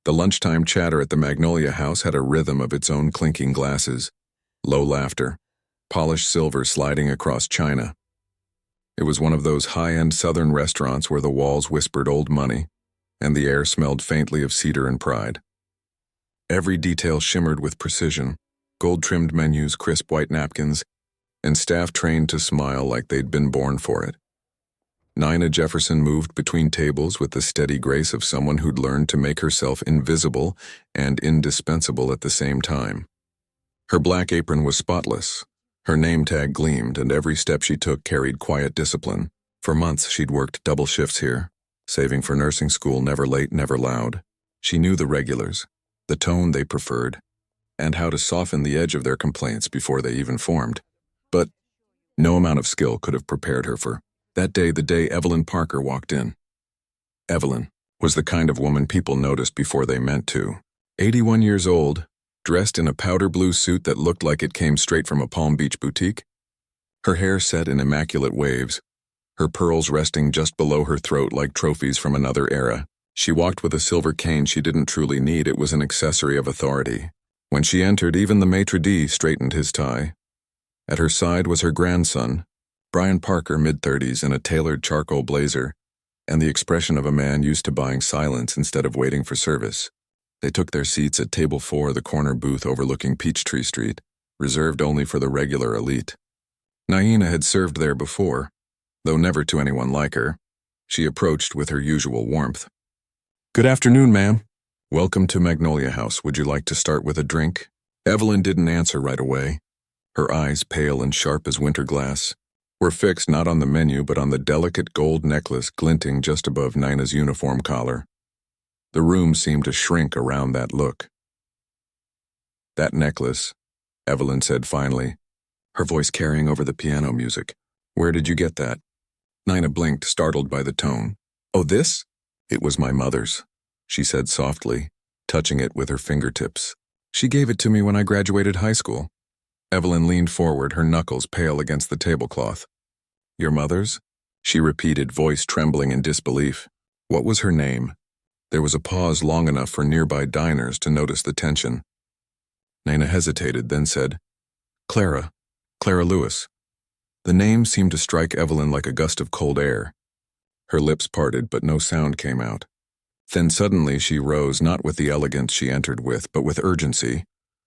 The lunchtime chatter at the Magnolia House had a rhythm of its own clinking glasses, low laughter, polished silver sliding across china. It was one of those high-end southern restaurants where the walls whispered old money, and the air smelled faintly of cedar and pride. Every detail shimmered with precision, gold-trimmed menus, crisp white napkins, and staff trained to smile like they'd been born for it. Nina Jefferson moved between tables with the steady grace of someone who'd learned to make herself invisible and indispensable at the same time. Her black apron was spotless. Her name tag gleamed, and every step she took carried quiet discipline. For months she'd worked double shifts here, saving for nursing school, never late, never loud. She knew the regulars, the tone they preferred, and how to soften the edge of their complaints before they even formed. But no amount of skill could have prepared her for that day, the day Evelyn Parker walked in. Evelyn was the kind of woman people noticed before they meant to. 81 years old, dressed in a powder blue suit that looked like it came straight from a Palm Beach boutique. Her hair set in immaculate waves, her pearls resting just below her throat like trophies from another era. She walked with a silver cane she didn't truly need. It was an accessory of authority. When she entered, even the maitre d' straightened his tie. At her side was her grandson, Brian Parker, mid-30s, in a tailored charcoal blazer, and the expression of a man used to buying silence instead of waiting for service. They took their seats at table 4, the corner booth overlooking Peachtree Street, reserved only for the regular elite. Nina had served there before, though never to anyone like her. She approached with her usual warmth. "Good afternoon, ma'am. Welcome to Magnolia House. Would you like to start with a drink?" Evelyn didn't answer right away. Her eyes, pale and sharp as winter glass, were fixed not on the menu but on the delicate gold necklace glinting just above Nina's uniform collar. The room seemed to shrink around that look. "That necklace," Evelyn said finally, her voice carrying over the piano music. "Where did you get that?" Nina blinked, startled by the tone. "Oh, this? It was my mother's," she said softly, touching it with her fingertips. "She gave it to me when I graduated high school." Evelyn leaned forward, her knuckles pale against the tablecloth. "Your mother's?" she repeated, voice trembling in disbelief. "What was her name?" There was a pause long enough for nearby diners to notice the tension. Nina hesitated, then said, Clara Lewis." The name seemed to strike Evelyn like a gust of cold air. Her lips parted, but no sound came out. Then suddenly she rose, not with the elegance she entered with, but with urgency,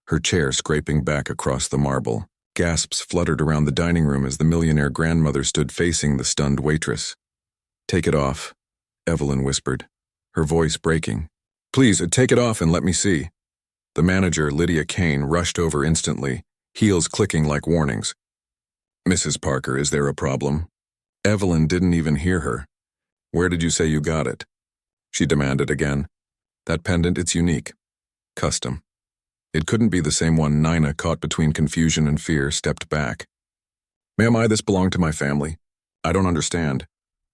her chair scraping back across the marble. Gasps fluttered around the dining room as the millionaire grandmother stood facing the stunned waitress. "Take it off," Evelyn whispered, her voice breaking. "Please, take it off and let me see." The manager, Lydia Kane, rushed over instantly, heels clicking like warnings. "Mrs. Parker, is there a problem?" Evelyn didn't even hear her. "Where did you say you got it?" she demanded again. "That pendant, it's unique. Custom." It couldn't be the same one. Nina, caught between confusion and fear, stepped back. "Ma'am, this belonged to my family. I don't understand."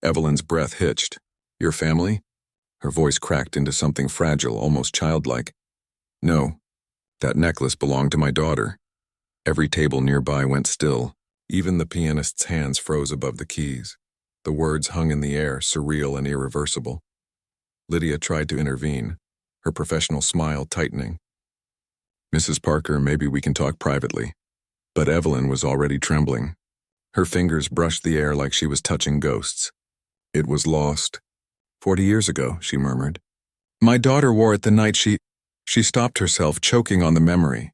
Evelyn's breath hitched. "Your family?" Her voice cracked into something fragile, almost childlike. "No, that necklace belonged to my daughter." Every table nearby went still. Even the pianist's hands froze above the keys. The words hung in the air, surreal and irreversible. Lydia tried to intervene, her professional smile tightening. "Mrs. Parker, maybe we can talk privately." But Evelyn was already trembling. Her fingers brushed the air like she was touching ghosts. "It was lost 40 years ago," she murmured. "My daughter wore it the night she stopped herself, choking on the memory.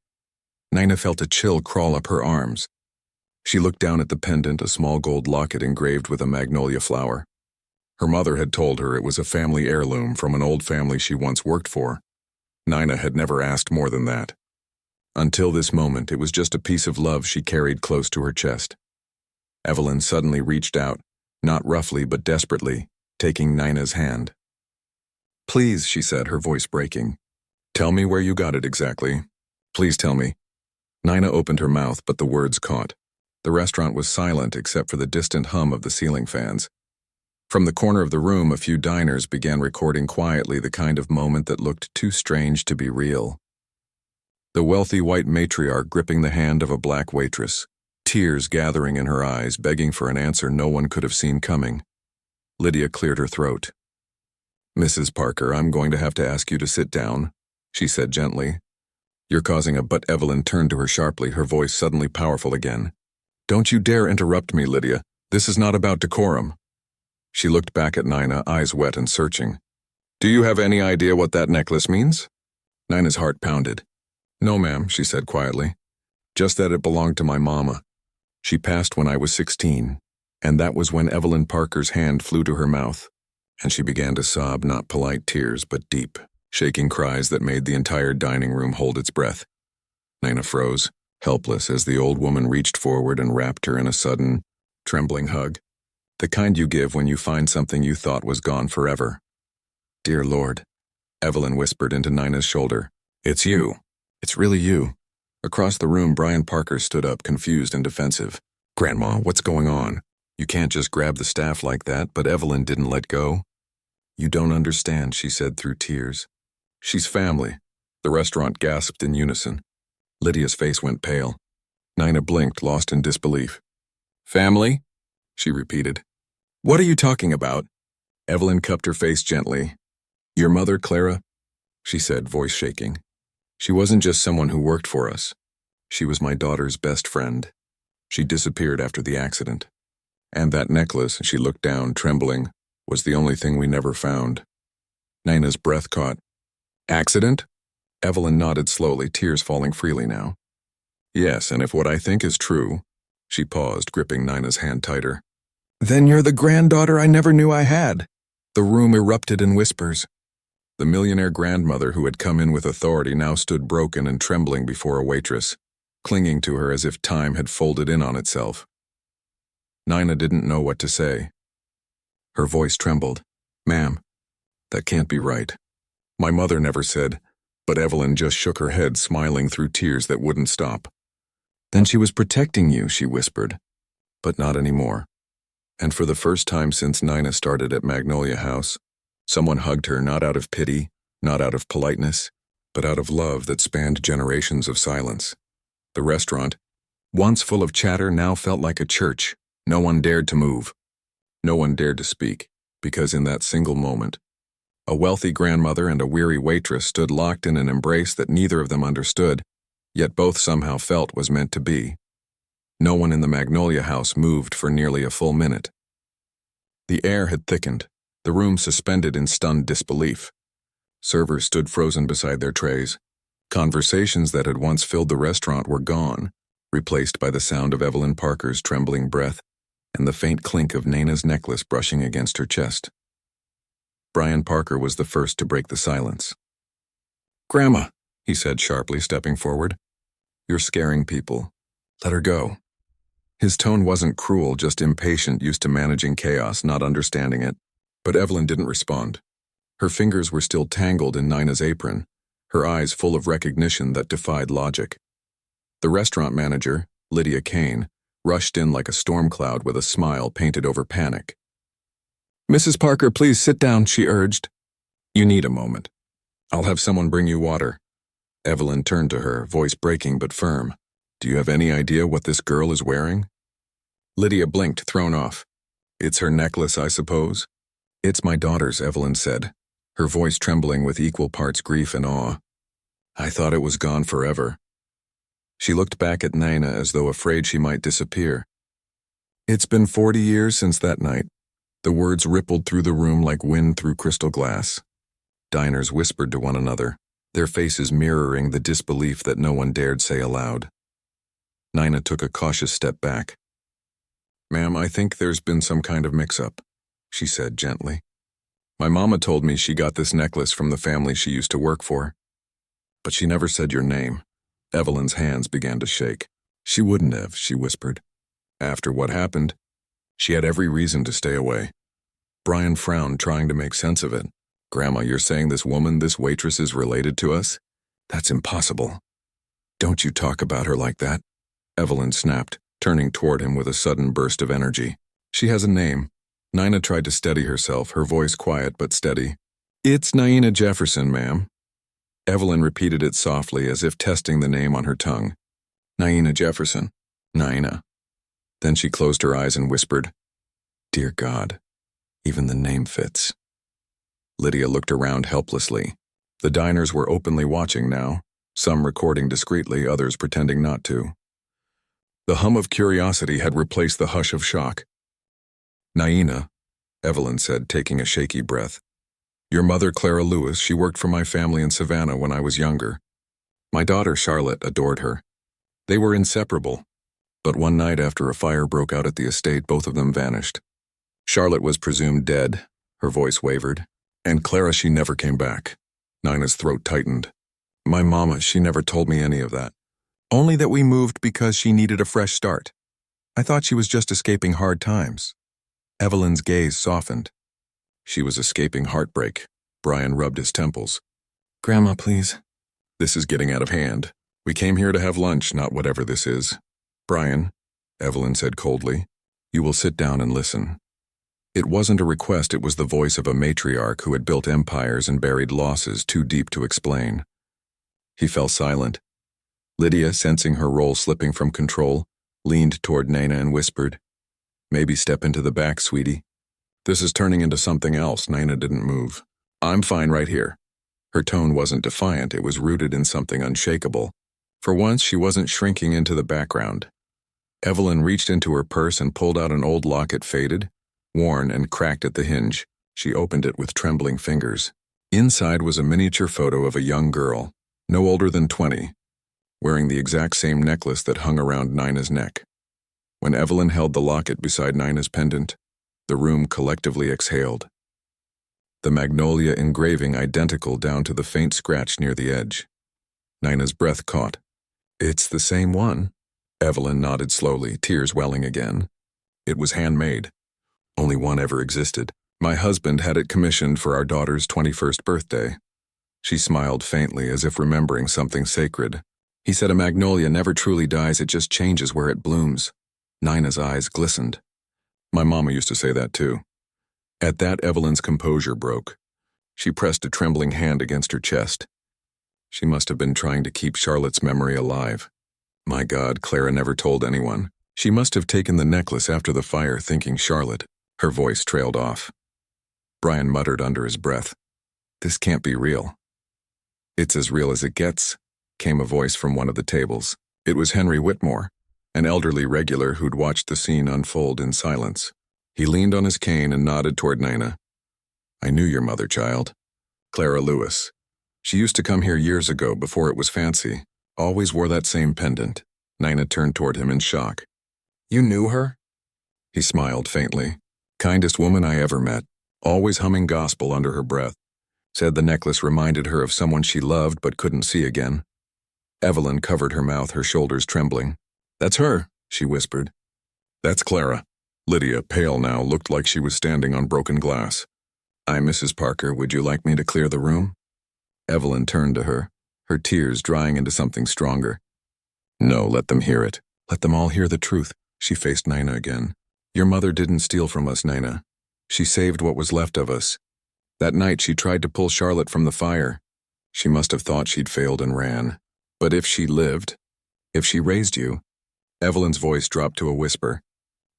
Nina felt a chill crawl up her arms. She looked down at the pendant, a small gold locket engraved with a magnolia flower. Her mother had told her it was a family heirloom from an old family she once worked for. Nina had never asked more than that. Until this moment, it was just a piece of love she carried close to her chest. Evelyn suddenly reached out, not roughly but desperately, taking Nina's hand. "Please," she said, her voice breaking. "Tell me where you got it exactly. Please tell me." Nina opened her mouth, but the words caught. The restaurant was silent except for the distant hum of the ceiling fans. From the corner of the room, a few diners began recording quietly the kind of moment that looked too strange to be real. The wealthy white matriarch gripping the hand of a black waitress, tears gathering in her eyes, begging for an answer no one could have seen coming. Lydia cleared her throat. "Mrs. Parker, I'm going to have to ask you to sit down," she said gently. "You're causing a—" But Evelyn turned to her sharply, her voice suddenly powerful again. "Don't you dare interrupt me, Lydia. This is not about decorum." She looked back at Nina, eyes wet and searching. "Do you have any idea what that necklace means?" Nina's heart pounded. "No, ma'am," she said quietly. "Just that it belonged to my mama. She passed when I was 16, and that was when Evelyn Parker's hand flew to her mouth, and she began to sob, not polite tears, but deep, shaking cries that made the entire dining room hold its breath." Nina froze, helpless, as the old woman reached forward and wrapped her in a sudden, trembling hug, the kind you give when you find something you thought was gone forever. "Dear Lord," Evelyn whispered into Nina's shoulder. "It's you. It's really you." Across the room, Brian Parker stood up, confused and defensive. "Grandma, what's going on? You can't just grab the staff like that," but Evelyn didn't let go. "You don't understand," she said through tears. "She's family." The restaurant gasped in unison. Lydia's face went pale. Nina blinked, lost in disbelief. "Family?" she repeated. "What are you talking about?" Evelyn cupped her face gently. "Your mother, Clara?" she said, voice shaking. "She wasn't just someone who worked for us. She was my daughter's best friend. She disappeared after the accident. And that necklace," she looked down, trembling, "was the only thing we never found." Nina's breath caught. "Accident?" Evelyn nodded slowly, tears falling freely now. "Yes, and if what I think is true—" She paused, gripping Nina's hand tighter. "Then you're the granddaughter I never knew I had." The room erupted in whispers. The millionaire grandmother who had come in with authority now stood broken and trembling before a waitress, clinging to her as if time had folded in on itself. Nina didn't know what to say. Her voice trembled. "Ma'am, that can't be right. My mother never said—" But Evelyn just shook her head, smiling through tears that wouldn't stop. "Then she was protecting you," she whispered. "But not anymore." And for the first time since Nina started at Magnolia House, someone hugged her, not out of pity, not out of politeness, but out of love that spanned generations of silence. The restaurant, once full of chatter, now felt like a church. No one dared to move. No one dared to speak, because in that single moment, a wealthy grandmother and a weary waitress stood locked in an embrace that neither of them understood, yet both somehow felt was meant to be. No one in the Magnolia House moved for nearly a full minute. The air had thickened, the room suspended in stunned disbelief. Servers stood frozen beside their trays. Conversations that had once filled the restaurant were gone, replaced by the sound of Evelyn Parker's trembling breath and the faint clink of Nina's necklace brushing against her chest. Brian Parker was the first to break the silence. "Grandma," he said sharply, stepping forward. "You're scaring people. Let her go." His tone wasn't cruel, just impatient, used to managing chaos, not understanding it. But Evelyn didn't respond. Her fingers were still tangled in Nina's apron, her eyes full of recognition that defied logic. The restaurant manager, Lydia Kane, rushed in like a storm cloud with a smile painted over panic. "Mrs. Parker, please sit down," she urged. "You need a moment. I'll have someone bring you water." Evelyn turned to her, voice breaking but firm. "Do you have any idea what this girl is wearing?" Lydia blinked, thrown off. "It's her necklace, I suppose?" "It's my daughter's," Evelyn said, her voice trembling with equal parts grief and awe. "I thought it was gone forever." She looked back at Nina as though afraid she might disappear. "It's been 40 years since that night." The words rippled through the room like wind through crystal glass. Diners whispered to one another, their faces mirroring the disbelief that no one dared say aloud. Nina took a cautious step back. "Ma'am, I think there's been some kind of mix-up," she said gently. "My mama told me she got this necklace from the family she used to work for. But she never said your name." Evelyn's hands began to shake. "She wouldn't have," she whispered. "After what happened, she had every reason to stay away." Brian frowned, trying to make sense of it. "Grandma, you're saying this woman, this waitress, is related to us? That's impossible." "Don't you talk about her like that," Evelyn snapped, turning toward him with a sudden burst of energy. "She has a name." Nina tried to steady herself, her voice quiet but steady. "It's Naina Jefferson, ma'am." Evelyn repeated it softly, as if testing the name on her tongue. "Naina Jefferson. Naina." Then she closed her eyes and whispered, "Dear God, even the name fits." Lydia looked around helplessly. The diners were openly watching now, some recording discreetly, others pretending not to. The hum of curiosity had replaced the hush of shock. "Naina," Evelyn said, taking a shaky breath. "Your mother, Clara Lewis, she worked for my family in Savannah when I was younger. My daughter, Charlotte, adored her. They were inseparable. But one night after a fire broke out at the estate, both of them vanished. Charlotte was presumed dead," her voice wavered, "and Clara, she never came back." Nina's throat tightened. "My mama, she never told me any of that. Only that we moved because she needed a fresh start. I thought she was just escaping hard times." Evelyn's gaze softened. She was escaping heartbreak. Brian rubbed his temples. "Grandma, please." "This is getting out of hand. We came here to have lunch, not whatever this is." "Brian," Evelyn said coldly, "you will sit down and listen." It wasn't a request, it was the voice of a matriarch who had built empires and buried losses too deep to explain. He fell silent. Lydia, sensing her role slipping from control, leaned toward Nina and whispered, "Maybe step into the back, sweetie." "This is turning into something else." Nina didn't move. "I'm fine right here." Her tone wasn't defiant, it was rooted in something unshakable. For once, she wasn't shrinking into the background. Evelyn reached into her purse and pulled out an old locket, faded, worn, and cracked at the hinge. She opened it with trembling fingers. Inside was a miniature photo of a young girl, no older than 20, wearing the exact same necklace that hung around Nina's neck. When Evelyn held the locket beside Nina's pendant, the room collectively exhaled. The magnolia engraving identical down to the faint scratch near the edge. Nina's breath caught. "It's the same one." Evelyn nodded slowly, tears welling again. "It was handmade. Only one ever existed. My husband had it commissioned for our daughter's 21st birthday." She smiled faintly, as if remembering something sacred. "He said a magnolia never truly dies, it just changes where it blooms." Nina's eyes glistened. "My mama used to say that too." At that, Evelyn's composure broke. She pressed a trembling hand against her chest. She must have been trying to keep Charlotte's memory alive. My God, Clara never told anyone. She must have taken the necklace after the fire thinking Charlotte. Her voice trailed off. Brian muttered under his breath, "This can't be real." "It's as real as it gets," came a voice from one of the tables. It was Henry Whitmore, an elderly regular who'd watched the scene unfold in silence. He leaned on his cane and nodded toward Nina. "I knew your mother, child. Clara Lewis. She used to come here years ago, before it was fancy. Always wore that same pendant." Nina turned toward him in shock. "You knew her?" He smiled faintly. "Kindest woman I ever met. Always humming gospel under her breath. Said the necklace reminded her of someone she loved but couldn't see again." Evelyn covered her mouth, her shoulders trembling. "That's her," she whispered. "That's Clara." Lydia, pale now, looked like she was standing on broken glass. "I'm Mrs. Parker. Would you like me to clear the room?" Evelyn turned to her, her tears drying into something stronger. "No, let them hear it. Let them all hear the truth." She faced Nina again. "Your mother didn't steal from us, Nina. She saved what was left of us. That night she tried to pull Charlotte from the fire. She must have thought she'd failed and ran. But if she lived, if she raised you," Evelyn's voice dropped to a whisper,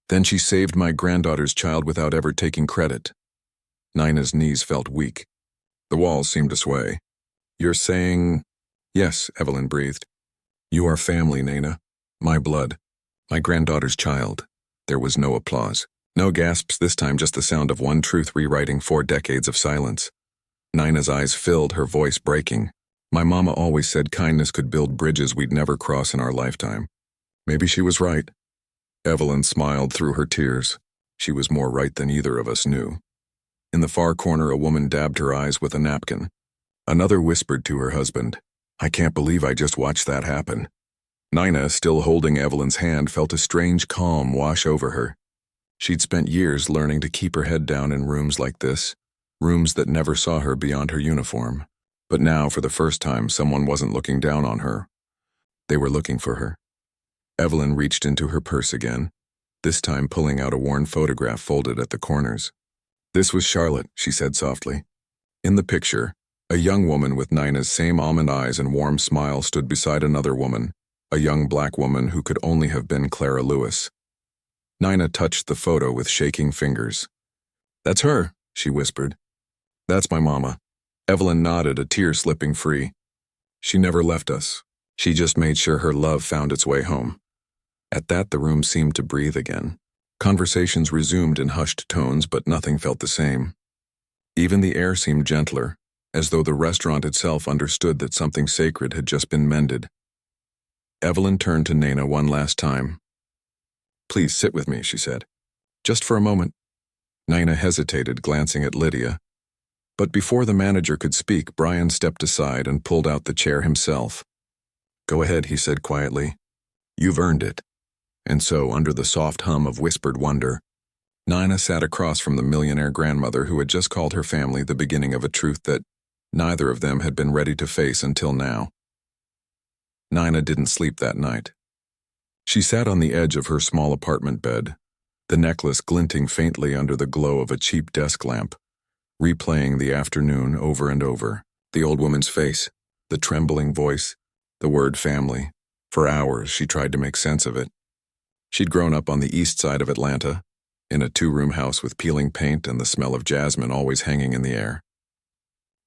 "then she saved my granddaughter's child without ever taking credit." Nina's knees felt weak. The walls seemed to sway. "You're saying—" "Yes," Evelyn breathed. "You are family, Nina. My blood. My granddaughter's child." There was no applause. No gasps this time, just the sound of one truth rewriting 4 decades of silence. Nina's eyes filled, her voice breaking. "My mama always said kindness could build bridges we'd never cross in our lifetime. Maybe she was right." Evelyn smiled through her tears. She was more right than either of us knew. In the far corner, a woman dabbed her eyes with a napkin. Another whispered to her husband, "I can't believe I just watched that happen." Nina, still holding Evelyn's hand, felt a strange calm wash over her. She'd spent years learning to keep her head down in rooms like this, rooms that never saw her beyond her uniform. But now, for the first time, someone wasn't looking down on her. They were looking for her. Evelyn reached into her purse again, this time pulling out a worn photograph folded at the corners. "This was Charlotte," she said softly. In the picture, a young woman with Nina's same almond eyes and warm smile stood beside another woman, a young black woman who could only have been Clara Lewis. Nina touched the photo with shaking fingers. "That's her," she whispered. That's my mama. Evelyn nodded, a tear slipping free. She never left us. She just made sure her love found its way home. At that, the room seemed to breathe again. Conversations resumed in hushed tones, but nothing felt the same. Even the air seemed gentler, as though the restaurant itself understood that something sacred had just been mended. Evelyn turned to Nana one last time. "Please sit with me," she said. "Just for a moment." Nina hesitated, glancing at Lydia. But before the manager could speak, Brian stepped aside and pulled out the chair himself. "Go ahead," he said quietly. "You've earned it." And so, under the soft hum of whispered wonder, Nina sat across from the millionaire grandmother who had just called her family the beginning of a truth that neither of them had been ready to face until now. Nina didn't sleep that night. She sat on the edge of her small apartment bed, the necklace glinting faintly under the glow of a cheap desk lamp, replaying the afternoon over and over. The old woman's face, the trembling voice, the word family. For hours, she tried to make sense of it. She'd grown up on the east side of Atlanta, in a two-room house with peeling paint and the smell of jasmine always hanging in the air.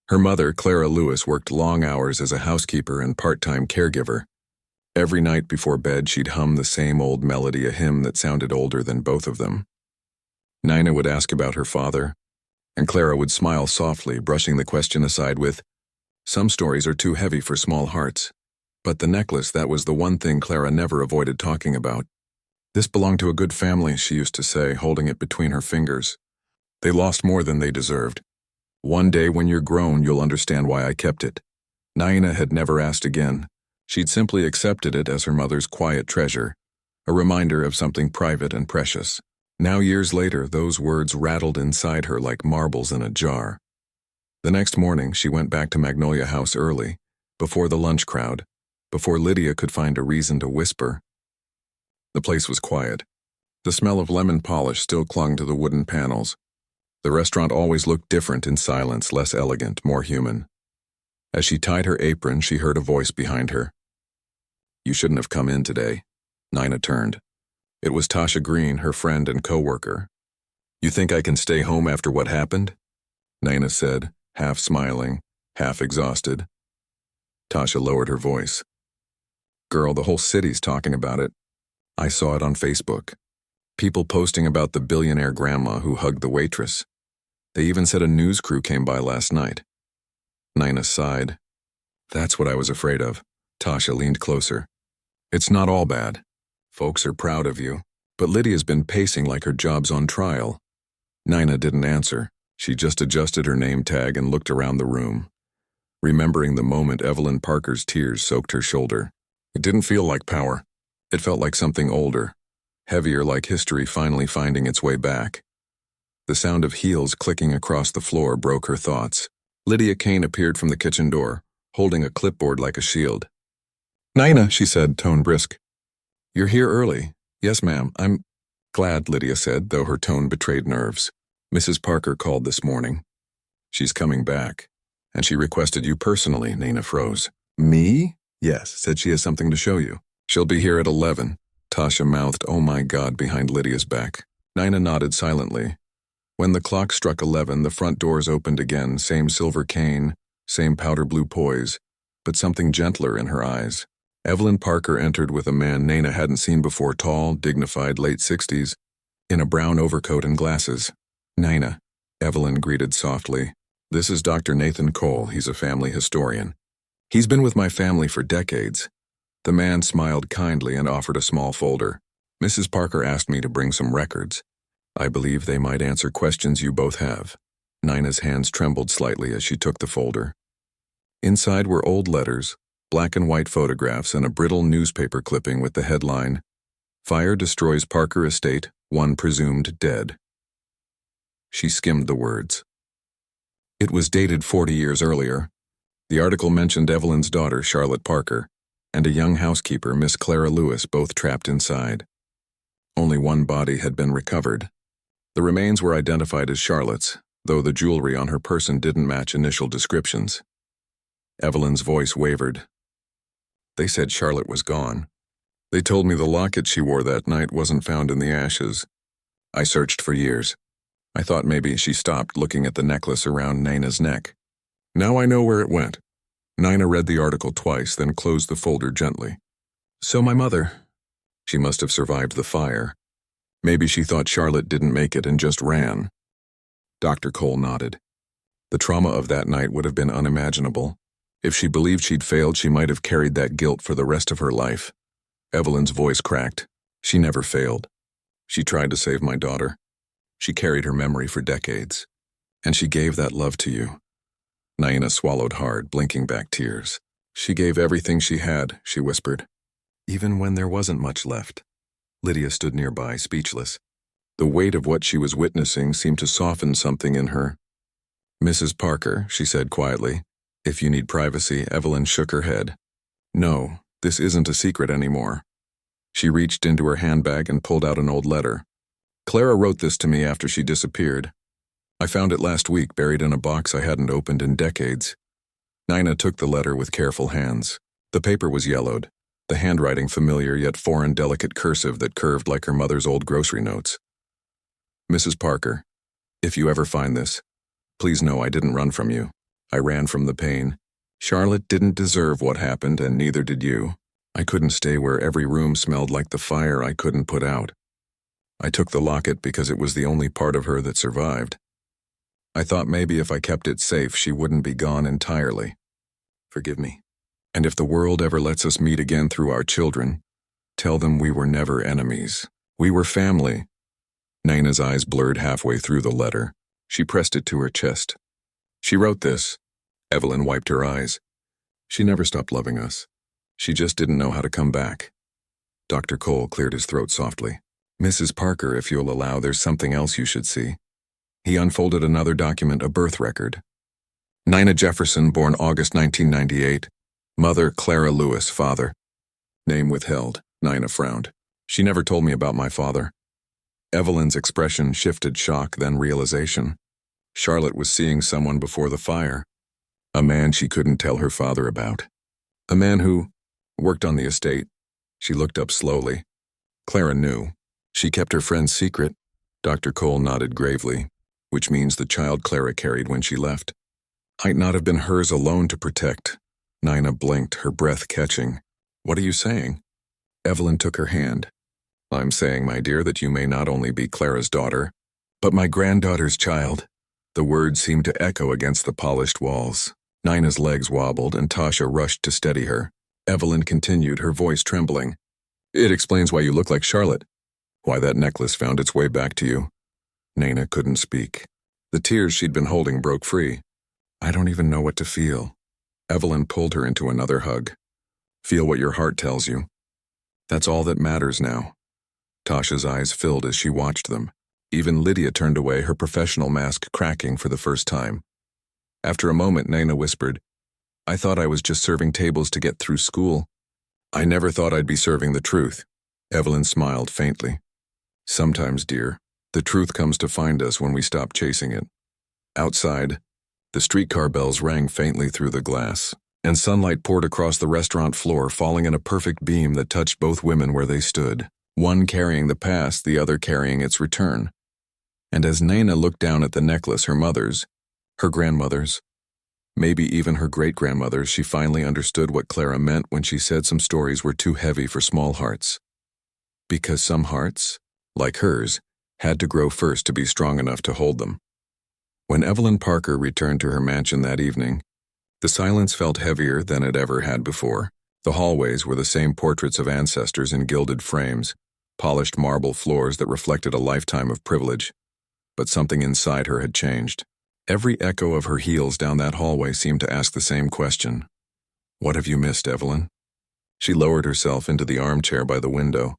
Her mother, Clara Lewis, worked long hours as a housekeeper and part-time caregiver. Every night before bed, she'd hum the same old melody, a hymn that sounded older than both of them. Nina would ask about her father, and Clara would smile softly, brushing the question aside with, "Some stories are too heavy for small hearts." But the necklace, that was the one thing Clara never avoided talking about. "This belonged to a good family," she used to say, holding it between her fingers. "They lost more than they deserved. One day when you're grown, you'll understand why I kept it." Nina had never asked again. She'd simply accepted it as her mother's quiet treasure, a reminder of something private and precious. Now, years later, those words rattled inside her like marbles in a jar. The next morning, she went back to Magnolia House early, before the lunch crowd, before Lydia could find a reason to whisper. The place was quiet. The smell of lemon polish still clung to the wooden panels. The restaurant always looked different in silence, less elegant, more human. As she tied her apron, she heard a voice behind her. "You shouldn't have come in today." Nina turned. It was Tasha Green, her friend and co-worker. "You think I can stay home after what happened?" Nina said, half smiling, half exhausted. Tasha lowered her voice. "Girl, the whole city's talking about it. I saw it on Facebook. People posting about the billionaire grandma who hugged the waitress. They even said a news crew came by last night." Nina sighed. "That's what I was afraid of." Tasha leaned closer. "It's not all bad. Folks are proud of you. But Lydia's been pacing like her job's on trial." Nina didn't answer. She just adjusted her name tag and looked around the room, remembering the moment Evelyn Parker's tears soaked her shoulder. It didn't feel like power. It felt like something older, heavier, like history finally finding its way back. The sound of heels clicking across the floor broke her thoughts. Lydia Kane appeared from the kitchen door, holding a clipboard like a shield. "Nina," she said, tone brisk. "You're here early." "Yes, ma'am. I'm glad," Lydia said, though her tone betrayed nerves. "Mrs. Parker called this morning. She's coming back. And she requested you personally." Nina froze. "Me?" "Yes, said she has something to show you. She'll be here at 11. Tasha mouthed, "Oh my God," behind Lydia's back. Nina nodded silently. When the clock struck 11, the front doors opened again, same silver cane, same powder blue poise, but something gentler in her eyes. Evelyn Parker entered with a man Nina hadn't seen before, tall, dignified, late 60s, in a brown overcoat and glasses. "Nina," Evelyn greeted softly. "This is Dr. Nathan Cole. He's a family historian. He's been with my family for decades." The man smiled kindly and offered a small folder. "Mrs. Parker asked me to bring some records. I believe they might answer questions you both have." Nina's hands trembled slightly as she took the folder. Inside were old letters, black and white photographs, and a brittle newspaper clipping with the headline, "Fire destroys Parker estate, one presumed dead." She skimmed the words. It was dated 40 years earlier. The article mentioned Evelyn's daughter, Charlotte Parker, and a young housekeeper, Miss Clara Lewis, both trapped inside. Only one body had been recovered. The remains were identified as Charlotte's, though the jewelry on her person didn't match initial descriptions. Evelyn's voice wavered. "They said Charlotte was gone. They told me the locket she wore that night wasn't found in the ashes. I searched for years. I thought maybe she stopped looking at the necklace around Nina's neck. Now I know where it went. Nina read the article twice, then closed the folder gently. So my mother. She must have survived the fire. Maybe she thought Charlotte didn't make it and just ran. Dr. Cole nodded. The trauma of that night would have been unimaginable. If she believed she'd failed, she might have carried that guilt for the rest of her life. Evelyn's voice cracked. She never failed. She tried to save my daughter. She carried her memory for decades. And she gave that love to you. Naina swallowed hard, blinking back tears. She gave everything she had, she whispered. Even when there wasn't much left. Lydia stood nearby, speechless. The weight of what she was witnessing seemed to soften something in her. Mrs. Parker, she said quietly. If you need privacy, Evelyn shook her head. No, this isn't a secret anymore. She reached into her handbag and pulled out an old letter. Clara wrote this to me after she disappeared. I found it last week, buried in a box I hadn't opened in decades. Nina took the letter with careful hands. The paper was yellowed, the handwriting familiar yet foreign delicate cursive that curved like her mother's old grocery notes. Mrs. Parker, if you ever find this, please know I didn't run from you. I ran from the pain. Charlotte didn't deserve what happened, and neither did you. I couldn't stay where every room smelled like the fire I couldn't put out. I took the locket because it was the only part of her that survived. I thought maybe if I kept it safe, she wouldn't be gone entirely. Forgive me. And if the world ever lets us meet again through our children, tell them we were never enemies. We were family. Naina's eyes blurred halfway through the letter. She pressed it to her chest. She wrote this. Evelyn wiped her eyes. She never stopped loving us. She just didn't know how to come back. Dr. Cole cleared his throat softly. Mrs. Parker, if you'll allow, there's something else you should see. He unfolded another document, a birth record. Nina Jefferson, born August 1998. Mother, Clara Lewis, father. Name withheld. Nina frowned. She never told me about my father. Evelyn's expression shifted shock, then realization. Charlotte was seeing someone before the fire. A man she couldn't tell her father about. A man who worked on the estate. She looked up slowly. Clara knew. She kept her friend's secret. Dr. Cole nodded gravely, which means the child Clara carried when she left might not have been hers alone to protect. Nina blinked, her breath catching. What are you saying? Evelyn took her hand. I'm saying, my dear, that you may not only be Clara's daughter, but my granddaughter's child. The words seemed to echo against the polished walls. Nina's legs wobbled and Tasha rushed to steady her. Evelyn continued, her voice trembling. It explains why you look like Charlotte. Why that necklace found its way back to you. Nina couldn't speak. The tears she'd been holding broke free. I don't even know what to feel. Evelyn pulled her into another hug. Feel what your heart tells you. That's all that matters now. Tasha's eyes filled as she watched them. Even Lydia turned away, her professional mask cracking for the first time. After a moment, Nina whispered, I thought I was just serving tables to get through school. I never thought I'd be serving the truth. Evelyn smiled faintly. Sometimes, dear, the truth comes to find us when we stop chasing it. Outside, the streetcar bells rang faintly through the glass, and sunlight poured across the restaurant floor, falling in a perfect beam that touched both women where they stood, one carrying the past, the other carrying its return. And as Nina looked down at the necklace, her mother's, her grandmother's, maybe even her great-grandmother's, she finally understood what Clara meant when she said some stories were too heavy for small hearts. Because some hearts, like hers, had to grow first to be strong enough to hold them. When Evelyn Parker returned to her mansion that evening, the silence felt heavier than it ever had before. The hallways were the same portraits of ancestors in gilded frames, polished marble floors that reflected a lifetime of privilege. But something inside her had changed. Every echo of her heels down that hallway seemed to ask the same question. What have you missed, Evelyn? She lowered herself into the armchair by the window,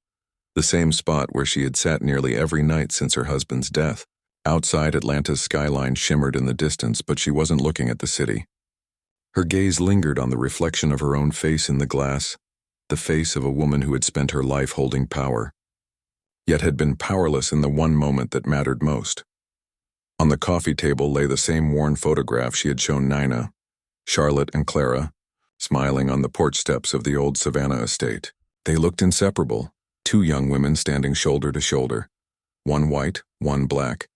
the same spot where she had sat nearly every night since her husband's death. Outside, Atlanta's skyline shimmered in the distance, but she wasn't looking at the city. Her gaze lingered on the reflection of her own face in the glass, the face of a woman who had spent her life holding power, yet had been powerless in the one moment that mattered most. On the coffee table lay the same worn photograph she had shown Nina, Charlotte and Clara, smiling on the porch steps of the old Savannah estate. They looked inseparable, two young women standing shoulder to shoulder, one white, one black,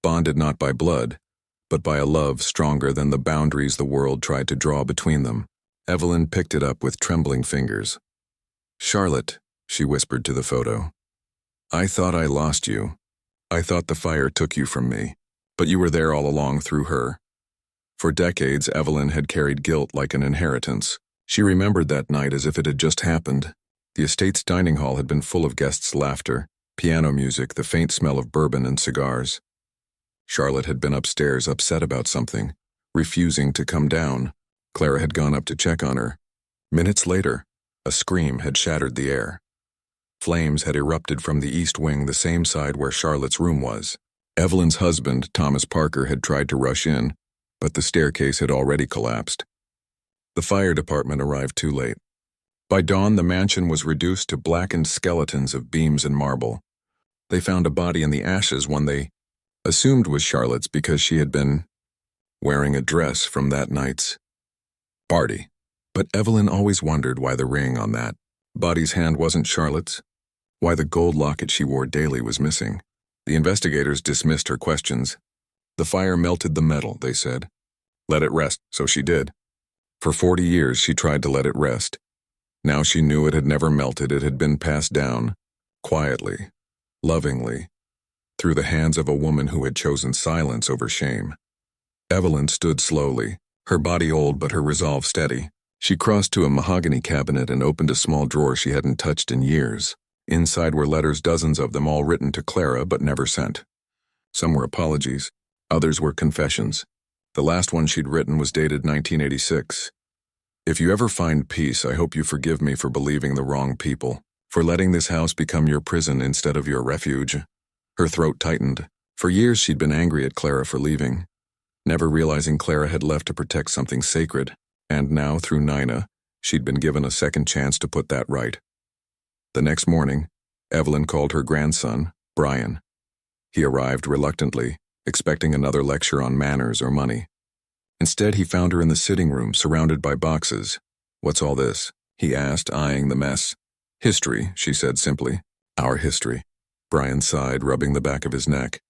bonded not by blood, but by a love stronger than the boundaries the world tried to draw between them. Evelyn picked it up with trembling fingers. "Charlotte," she whispered to the photo. "I thought I lost you. I thought the fire took you from me, but you were there all along through her." For decades, Evelyn had carried guilt like an inheritance. She remembered that night as if it had just happened. The estate's dining hall had been full of guests' laughter, piano music, the faint smell of bourbon and cigars. Charlotte had been upstairs upset about something, refusing to come down. Clara had gone up to check on her. Minutes later, a scream had shattered the air. Flames had erupted from the east wing, the same side where Charlotte's room was. Evelyn's husband, Thomas Parker, had tried to rush in, but the staircase had already collapsed. The fire department arrived too late. By dawn, the mansion was reduced to blackened skeletons of beams and marble. They found a body in the ashes, one they assumed was Charlotte's because she had been wearing a dress from that night's party. But Evelyn always wondered why the ring on that body's hand wasn't Charlotte's, why the gold locket she wore daily was missing. The investigators dismissed her questions. The fire melted the metal, they said. Let it rest, so she did. For 40 years she tried to let it rest. Now she knew it had never melted, it had been passed down, quietly, lovingly, through the hands of a woman who had chosen silence over shame. Evelyn stood slowly, her body old but her resolve steady. She crossed to a mahogany cabinet and opened a small drawer she hadn't touched in years. Inside were letters, dozens of them, all written to Clara but never sent. Some were apologies, others were confessions. The last one she'd written was dated 1986. "If you ever find peace, I hope you forgive me for believing the wrong people, for letting this house become your prison instead of your refuge." Her throat tightened. For years she'd been angry at Clara for leaving, never realizing Clara had left to protect something sacred, and now, through Nina, she'd been given a second chance to put that right. The next morning, Evelyn called her grandson, Brian. He arrived reluctantly, expecting another lecture on manners or money. Instead, he found her in the sitting room, surrounded by boxes. "What's all this?" he asked, eyeing the mess. "History," she said simply. "Our history." Brian sighed, rubbing the back of his neck.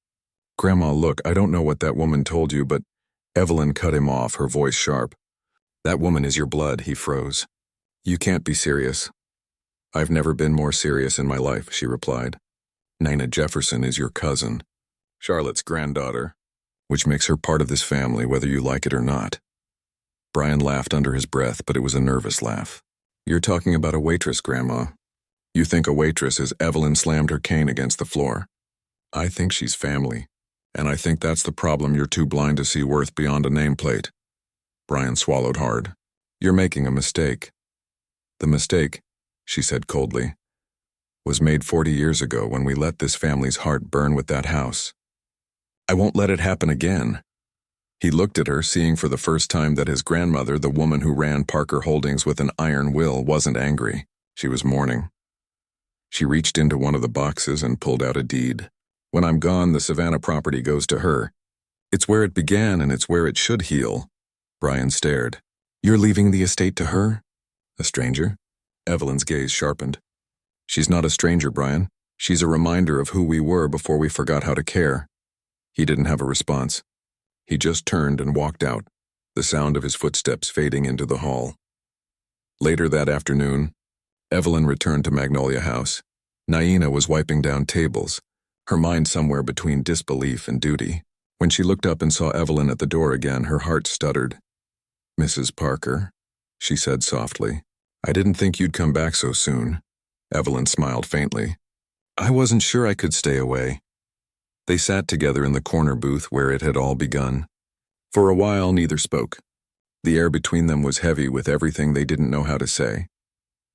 "Grandma, look, I don't know what that woman told you, but—" Evelyn cut him off, her voice sharp. "That woman is your blood," he froze. "You can't be serious." "I've never been more serious in my life," she replied. "Nina Jefferson is your cousin, Charlotte's granddaughter, which makes her part of this family, whether you like it or not." Brian laughed under his breath, but it was a nervous laugh. "You're talking about a waitress, Grandma. You think a waitress is—" Evelyn slammed her cane against the floor. "I think she's family, and I think that's the problem you're too blind to see worth beyond a nameplate." Brian swallowed hard. "You're making a mistake." "The mistake," she said coldly, "was made 40 years ago when we let this family's heart burn with that house. I won't let it happen again." He looked at her, seeing for the first time that his grandmother, the woman who ran Parker Holdings with an iron will, wasn't angry. She was mourning. She reached into one of the boxes and pulled out a deed. "When I'm gone, the Savannah property goes to her. It's where it began and it's where it should heal." Brian stared. "You're leaving the estate to her? A stranger?" Evelyn's gaze sharpened. "She's not a stranger, Brian. She's a reminder of who we were before we forgot how to care." He didn't have a response. He just turned and walked out, the sound of his footsteps fading into the hall. Later that afternoon, Evelyn returned to Magnolia House. Naina was wiping down tables, her mind somewhere between disbelief and duty. When she looked up and saw Evelyn at the door again, her heart stuttered. "Mrs. Parker," she said softly. "I didn't think you'd come back so soon." Evelyn smiled faintly. "I wasn't sure I could stay away." They sat together in the corner booth where it had all begun. For a while, neither spoke. The air between them was heavy with everything they didn't know how to say.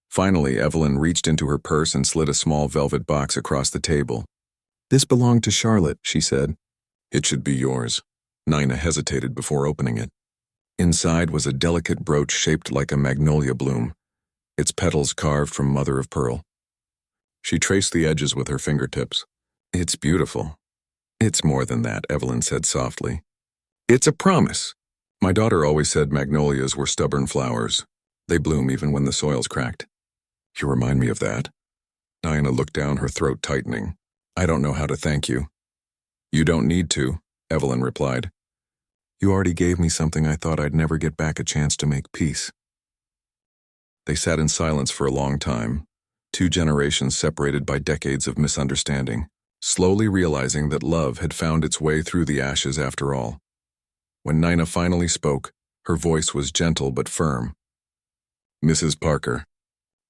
Finally, Evelyn reached into her purse and slid a small velvet box across the table. "This belonged to Charlotte," she said. "It should be yours." Nina hesitated before opening it. Inside was a delicate brooch shaped like a magnolia bloom, its petals carved from mother of pearl. She traced the edges with her fingertips. "It's beautiful." "It's more than that," Evelyn said softly. "It's a promise. My daughter always said magnolias were stubborn flowers. They bloom even when the soil's cracked." "You remind me of that." Nina looked down, her throat tightening. "I don't know how to thank you." "You don't need to. Evelyn replied. You already gave me something I thought I'd never get back a chance to make peace. They sat in silence for a long time, 2 generations separated by decades of misunderstanding, slowly realizing that love had found its way through the ashes after all. When Nina finally spoke, her voice was gentle but firm. Mrs. Parker,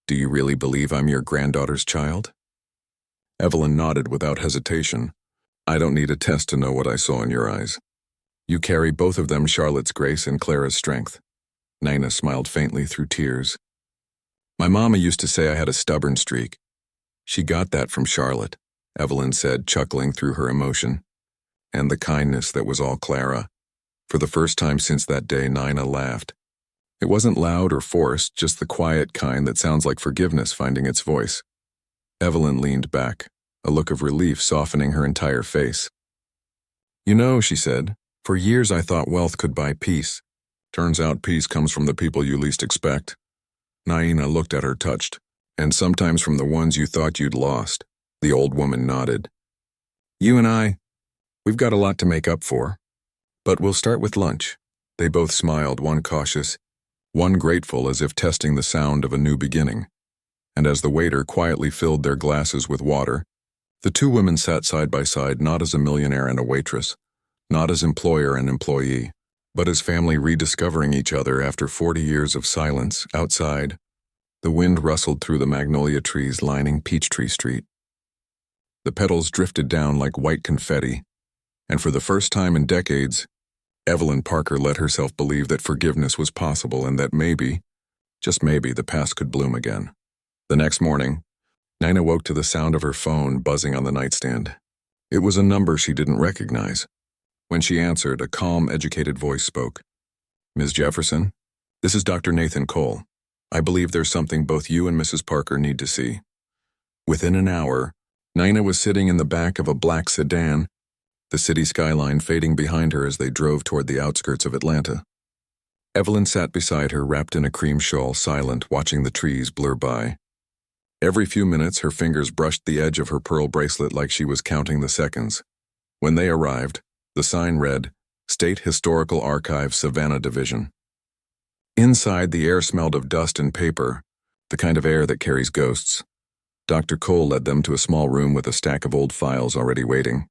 do you really believe I'm your granddaughter's child? Evelyn nodded without hesitation. I don't need a test to know what I saw in your eyes. You carry both of them Charlotte's grace and Clara's strength. Nina smiled faintly through tears. My mama used to say I had a stubborn streak. She got that from Charlotte, Evelyn said, chuckling through her emotion. And the kindness that was all Clara. For the first time since that day, Nina laughed. It wasn't loud or forced, just the quiet kind that sounds like forgiveness finding its voice. Evelyn leaned back, a look of relief softening her entire face. You know, she said, for years I thought wealth could buy peace. Turns out peace comes from the people you least expect. Nina looked at her touched, and sometimes from the ones you thought you'd lost. The old woman nodded. You and we've got a lot to make up for. But we'll start with lunch. They both smiled, one cautious, one grateful as if testing the sound of a new beginning. And as the waiter quietly filled their glasses with water, the 2 women sat side by side not as a millionaire and a waitress, not as employer and employee, but as family rediscovering each other after 40 years of silence. Outside, the wind rustled through the magnolia trees lining Peachtree Street. The petals drifted down like white confetti, and for the first time in decades, Evelyn Parker let herself believe that forgiveness was possible and that maybe, just maybe, the past could bloom again. The next morning, Nina woke to the sound of her phone buzzing on the nightstand. It was a number she didn't recognize. When she answered, a calm, educated voice spoke. Ms. Jefferson, this is Dr. Nathan Cole. I believe there's something both you and Mrs. Parker need to see. Within an hour, Nina was sitting in the back of a black sedan, the city skyline fading behind her as they drove toward the outskirts of Atlanta. Evelyn sat beside her, wrapped in a cream shawl, silent, watching the trees blur by. Every few minutes, her fingers brushed the edge of her pearl bracelet like she was counting the seconds. When they arrived, the sign read, State Historical Archive, Savannah Division. Inside, the air smelled of dust and paper, the kind of air that carries ghosts. Dr. Cole led them to a small room with a stack of old files already waiting.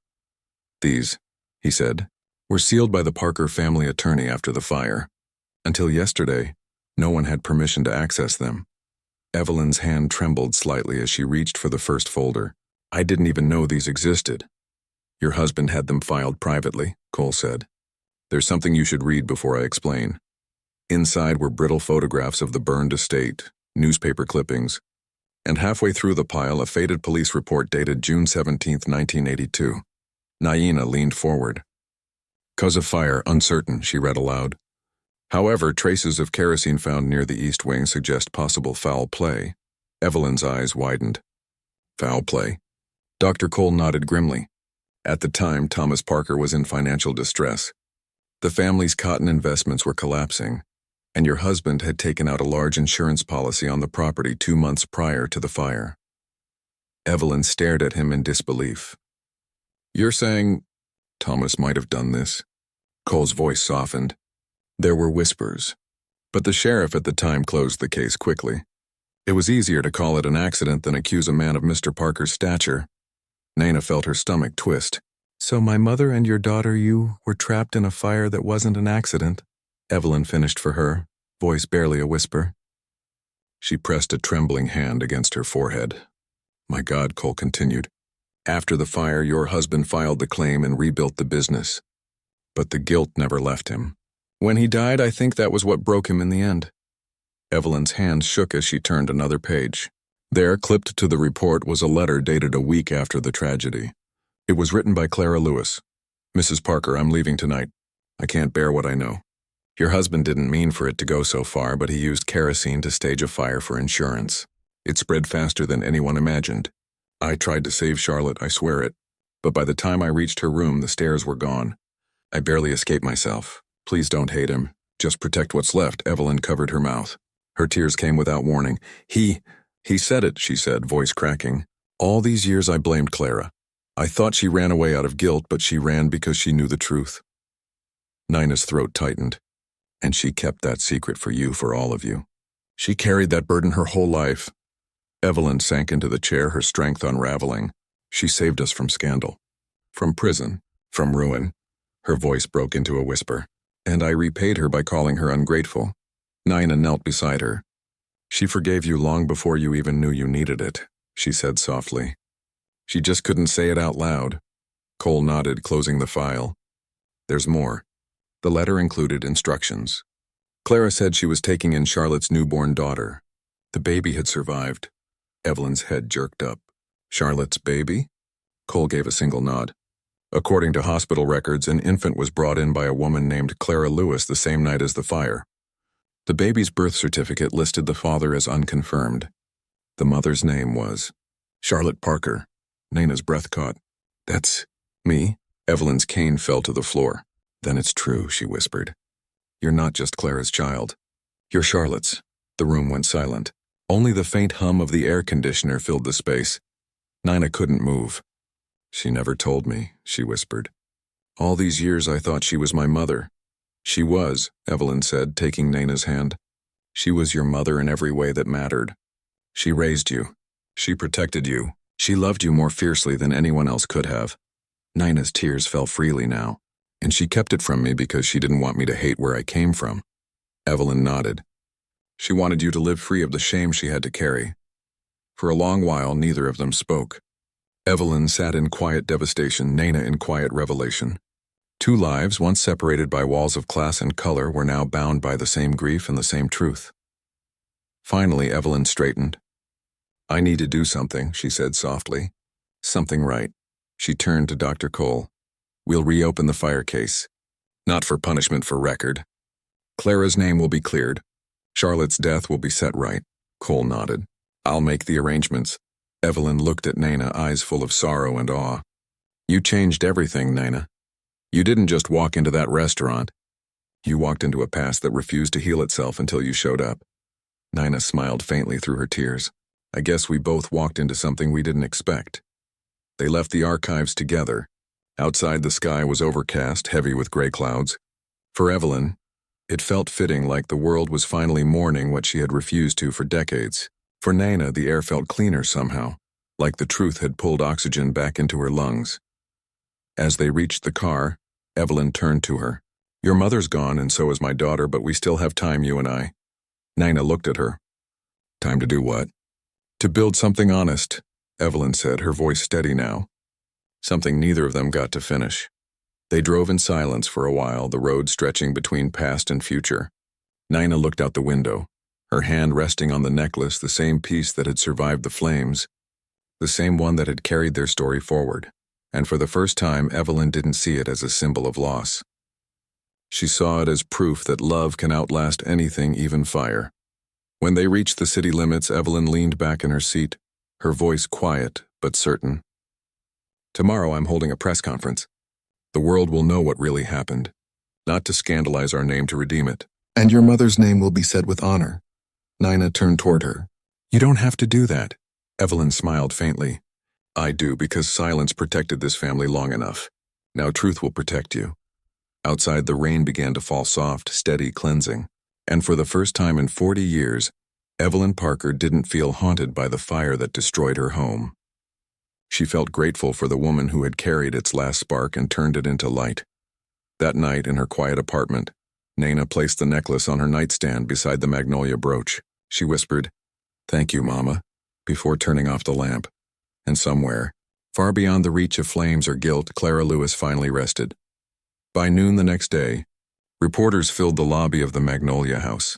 These, he said, were sealed by the Parker family attorney after the fire. Until yesterday, no one had permission to access them. Evelyn's hand trembled slightly as she reached for the first folder. I didn't even know these existed. Your husband had them filed privately, Cole said. There's something you should read before I explain. Inside were brittle photographs of the burned estate, newspaper clippings, and halfway through the pile a faded police report dated June 17, 1982. Nina leaned forward. Cause of fire, uncertain, she read aloud. However, traces of kerosene found near the east wing suggest possible foul play. Evelyn's eyes widened. Foul play? Dr. Cole nodded grimly. At the time, Thomas Parker was in financial distress. The family's cotton investments were collapsing, and your husband had taken out a large insurance policy on the property 2 months prior to the fire. Evelyn stared at him in disbelief. You're saying Thomas might have done this? Cole's voice softened. There were whispers, but the sheriff at the time closed the case quickly. It was easier to call it an accident than accuse a man of Mr. Parker's stature. Nina felt her stomach twist. So my mother and your daughter, you were trapped in a fire that wasn't an accident, Evelyn finished for her, voice barely a whisper. She pressed a trembling hand against her forehead. My God, Cole continued. After the fire, your husband filed the claim and rebuilt the business. But the guilt never left him. When he died, I think that was what broke him in the end. Evelyn's hand shook as she turned another page. There, clipped to the report, was a letter dated a week after the tragedy. It was written by Clara Lewis. Mrs. Parker, I'm leaving tonight. I can't bear what I know. Your husband didn't mean for it to go so far, but he used kerosene to stage a fire for insurance. It spread faster than anyone imagined. I tried to save Charlotte, I swear it. But by the time I reached her room, the stairs were gone. I barely escaped myself. Please don't hate him. Just protect what's left. Evelyn covered her mouth. Her tears came without warning. He said it, she said, voice cracking. All these years I blamed Clara. I thought she ran away out of guilt, but she ran because she knew the truth. Nina's throat tightened. And she kept that secret for you, for all of you. She carried that burden her whole life. Evelyn sank into the chair, her strength unraveling. She saved us from scandal, from prison, from ruin. Her voice broke into a whisper. And I repaid her by calling her ungrateful. Nina knelt beside her. She forgave you long before you even knew you needed it, she said softly. She just couldn't say it out loud. Cole nodded, closing the file. There's more. The letter included instructions. Clara said she was taking in Charlotte's newborn daughter. The baby had survived. Evelyn's head jerked up. Charlotte's baby? Cole gave a single nod. According to hospital records, an infant was brought in by a woman named Clara Lewis the same night as the fire. The baby's birth certificate listed the father as unconfirmed. The mother's name was Charlotte Parker. Nina's breath caught. That's me? Evelyn's cane fell to the floor. Then it's true, she whispered. You're not just Clara's child. You're Charlotte's. The room went silent. Only the faint hum of the air conditioner filled the space. Nina couldn't move. She never told me, she whispered. All these years I thought she was my mother. She was, Evelyn said, taking Nina's hand. She was your mother in every way that mattered. She raised you. She protected you. She loved you more fiercely than anyone else could have. Nina's tears fell freely now, and she kept it from me because she didn't want me to hate where I came from. Evelyn nodded. She wanted you to live free of the shame she had to carry. For a long while, neither of them spoke. Evelyn sat in quiet devastation, Nina in quiet revelation. Two lives, once separated by walls of class and color, were now bound by the same grief and the same truth. Finally, Evelyn straightened. I need to do something, she said softly. Something right. She turned to Dr. Cole. We'll reopen the fire case. Not for punishment, for record. Clara's name will be cleared. Charlotte's death will be set right. Cole nodded. I'll make the arrangements. Evelyn looked at Nina, eyes full of sorrow and awe. You changed everything, Nina. You didn't just walk into that restaurant. You walked into a past that refused to heal itself until you showed up. Nina smiled faintly through her tears. I guess we both walked into something we didn't expect. They left the archives together. Outside, the sky was overcast, heavy with gray clouds. For Evelyn, it felt fitting, like the world was finally mourning what she had refused to for decades. For Nina, the air felt cleaner somehow, like the truth had pulled oxygen back into her lungs. As they reached the car, Evelyn turned to her. Your mother's gone, and so is my daughter, but we still have time, you and I. Nina looked at her. Time to do what? To build something honest, Evelyn said, her voice steady now. Something neither of them got to finish. They drove in silence for a while, the road stretching between past and future. Nina looked out the window, her hand resting on the necklace, the same piece that had survived the flames, the same one that had carried their story forward. And for the first time, Evelyn didn't see it as a symbol of loss. She saw it as proof that love can outlast anything, even fire. When they reached the city limits, Evelyn leaned back in her seat, her voice quiet but certain. Tomorrow I'm holding a press conference. The world will know what really happened, not to scandalize our name, to redeem it. And your mother's name will be said with honor. Nina turned toward her. You don't have to do that. Evelyn smiled faintly. I do, because silence protected this family long enough. Now truth will protect you. Outside, the rain began to fall, soft, steady, cleansing. And for the first time in 40 years, Evelyn Parker didn't feel haunted by the fire that destroyed her home. She felt grateful for the woman who had carried its last spark and turned it into light. That night, in her quiet apartment, Nina placed the necklace on her nightstand beside the magnolia brooch. She whispered, "Thank you, Mama," before turning off the lamp. And somewhere, far beyond the reach of flames or guilt, Clara Lewis finally rested. By noon the next day, reporters filled the lobby of the Magnolia House.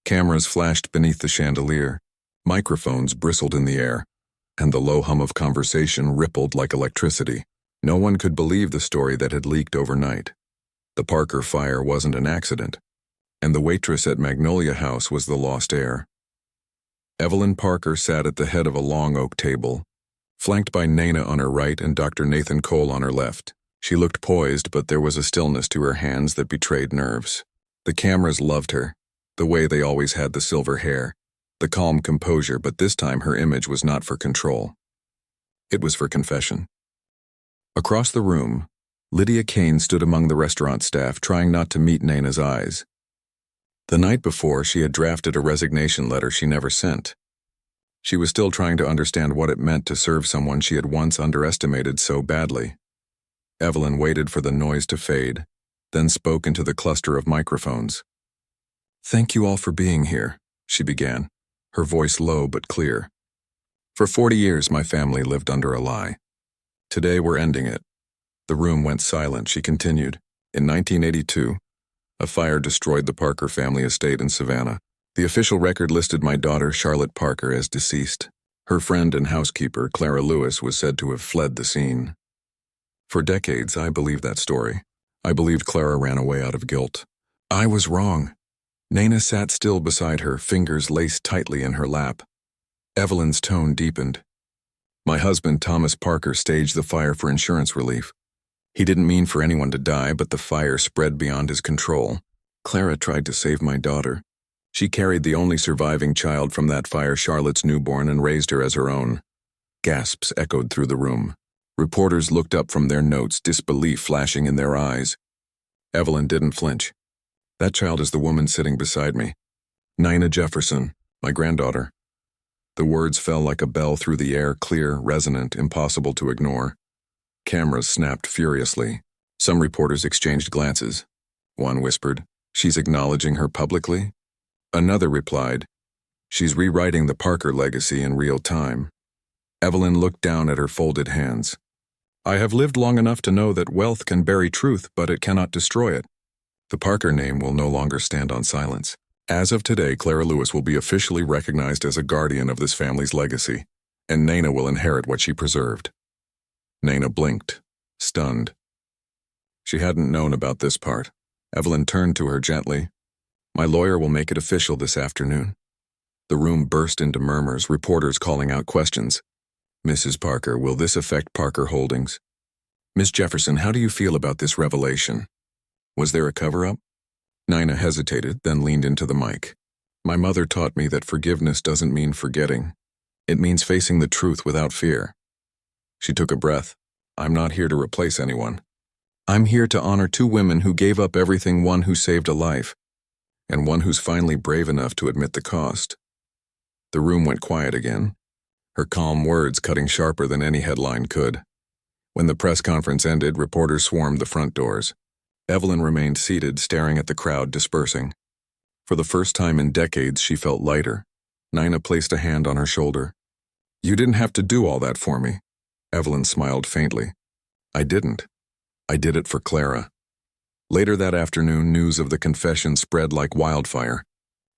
Cameras flashed beneath the chandelier, microphones bristled in the air, and the low hum of conversation rippled like electricity. No one could believe the story that had leaked overnight. The Parker fire wasn't an accident, and the waitress at Magnolia House was the lost heir. Evelyn Parker sat at the head of a long oak table, flanked by Nina on her right and Dr. Nathan Cole on her left. She looked poised, but there was a stillness to her hands that betrayed nerves. The cameras loved her, the way they always had, the silver hair, the calm composure, but this time her image was not for control. It was for confession. Across the room, Lydia Kane stood among the restaurant staff, trying not to meet Naina's eyes. The night before, she had drafted a resignation letter she never sent. She was still trying to understand what it meant to serve someone she had once underestimated so badly. Evelyn waited for the noise to fade, then spoke into the cluster of microphones. "Thank you all for being here," she began, her voice low but clear. "For 40 years, my family lived under a lie. Today, we're ending it." The room went silent. She continued. "In 1982, a fire destroyed the Parker family estate in Savannah. The official record listed my daughter, Charlotte Parker, as deceased. Her friend and housekeeper, Clara Lewis, was said to have fled the scene. For decades, I believed that story. I believed Clara ran away out of guilt. I was wrong." Naina sat still beside her, fingers laced tightly in her lap. Evelyn's tone deepened. "My husband, Thomas Parker, staged the fire for insurance relief. He didn't mean for anyone to die, but the fire spread beyond his control. Clara tried to save my daughter. She carried the only surviving child from that fire, Charlotte's newborn, and raised her as her own." Gasps echoed through the room. Reporters looked up from their notes, disbelief flashing in their eyes. Evelyn didn't flinch. "That child is the woman sitting beside me. Naina Jefferson, my granddaughter." The words fell like a bell through the air, clear, resonant, impossible to ignore. Cameras snapped furiously. Some reporters exchanged glances. One whispered, "She's acknowledging her publicly?" Another replied, "She's rewriting the Parker legacy in real time." Evelyn looked down at her folded hands. "I have lived long enough to know that wealth can bury truth, but it cannot destroy it. The Parker name will no longer stand on silence. As of today, Clara Lewis will be officially recognized as a guardian of this family's legacy, and Naina will inherit what she preserved." Naina blinked, stunned. She hadn't known about this part. Evelyn turned to her gently. "My lawyer will make it official this afternoon." The room burst into murmurs, reporters calling out questions. "Mrs. Parker, will this affect Parker Holdings? Miss Jefferson, how do you feel about this revelation? Was there a cover-up?" Naina hesitated, then leaned into the mic. "My mother taught me that forgiveness doesn't mean forgetting. It means facing the truth without fear." She took a breath. "I'm not here to replace anyone. I'm here to honor two women who gave up everything, one who saved a life, and one who's finally brave enough to admit the cost." The room went quiet again, her calm words cutting sharper than any headline could. When the press conference ended, reporters swarmed the front doors. Evelyn remained seated, staring at the crowd dispersing. For the first time in decades, she felt lighter. Naina placed a hand on her shoulder. "You didn't have to do all that for me." Evelyn smiled faintly. "I didn't. I did it for Clara." Later that afternoon, news of the confession spread like wildfire.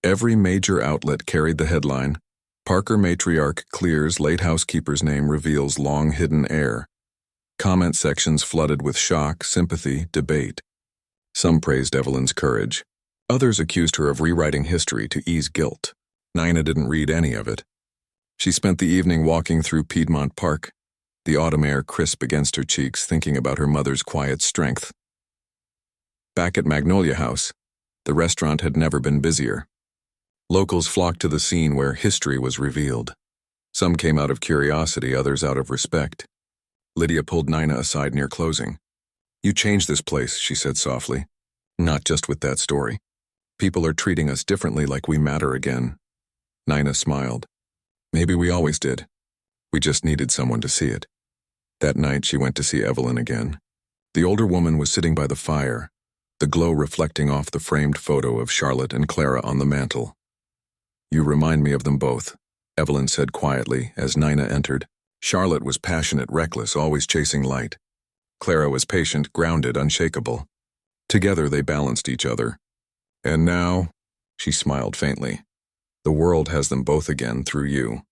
Every major outlet carried the headline, "Parker matriarch clears late housekeeper's name, reveals long-hidden heir." Comment sections flooded with shock, sympathy, debate. Some praised Evelyn's courage. Others accused her of rewriting history to ease guilt. Naina didn't read any of it. She spent the evening walking through Piedmont Park, the autumn air crisp against her cheeks, thinking about her mother's quiet strength. Back at Magnolia House, the restaurant had never been busier. Locals flocked to the scene where history was revealed. Some came out of curiosity, others out of respect. Lydia pulled Naina aside near closing. "You changed this place," she said softly. "Not just with that story. People are treating us differently, like we matter again." Naina smiled. "Maybe we always did. We just needed someone to see it." That night, she went to see Evelyn again. The older woman was sitting by the fire, the glow reflecting off the framed photo of Charlotte and Clara on the mantel. "You remind me of them both," Evelyn said quietly as Naina entered. Charlotte was passionate, reckless, always chasing light. Clara was patient, grounded, unshakable. Together they balanced each other. "And now," she smiled faintly, "the world has them both again through you."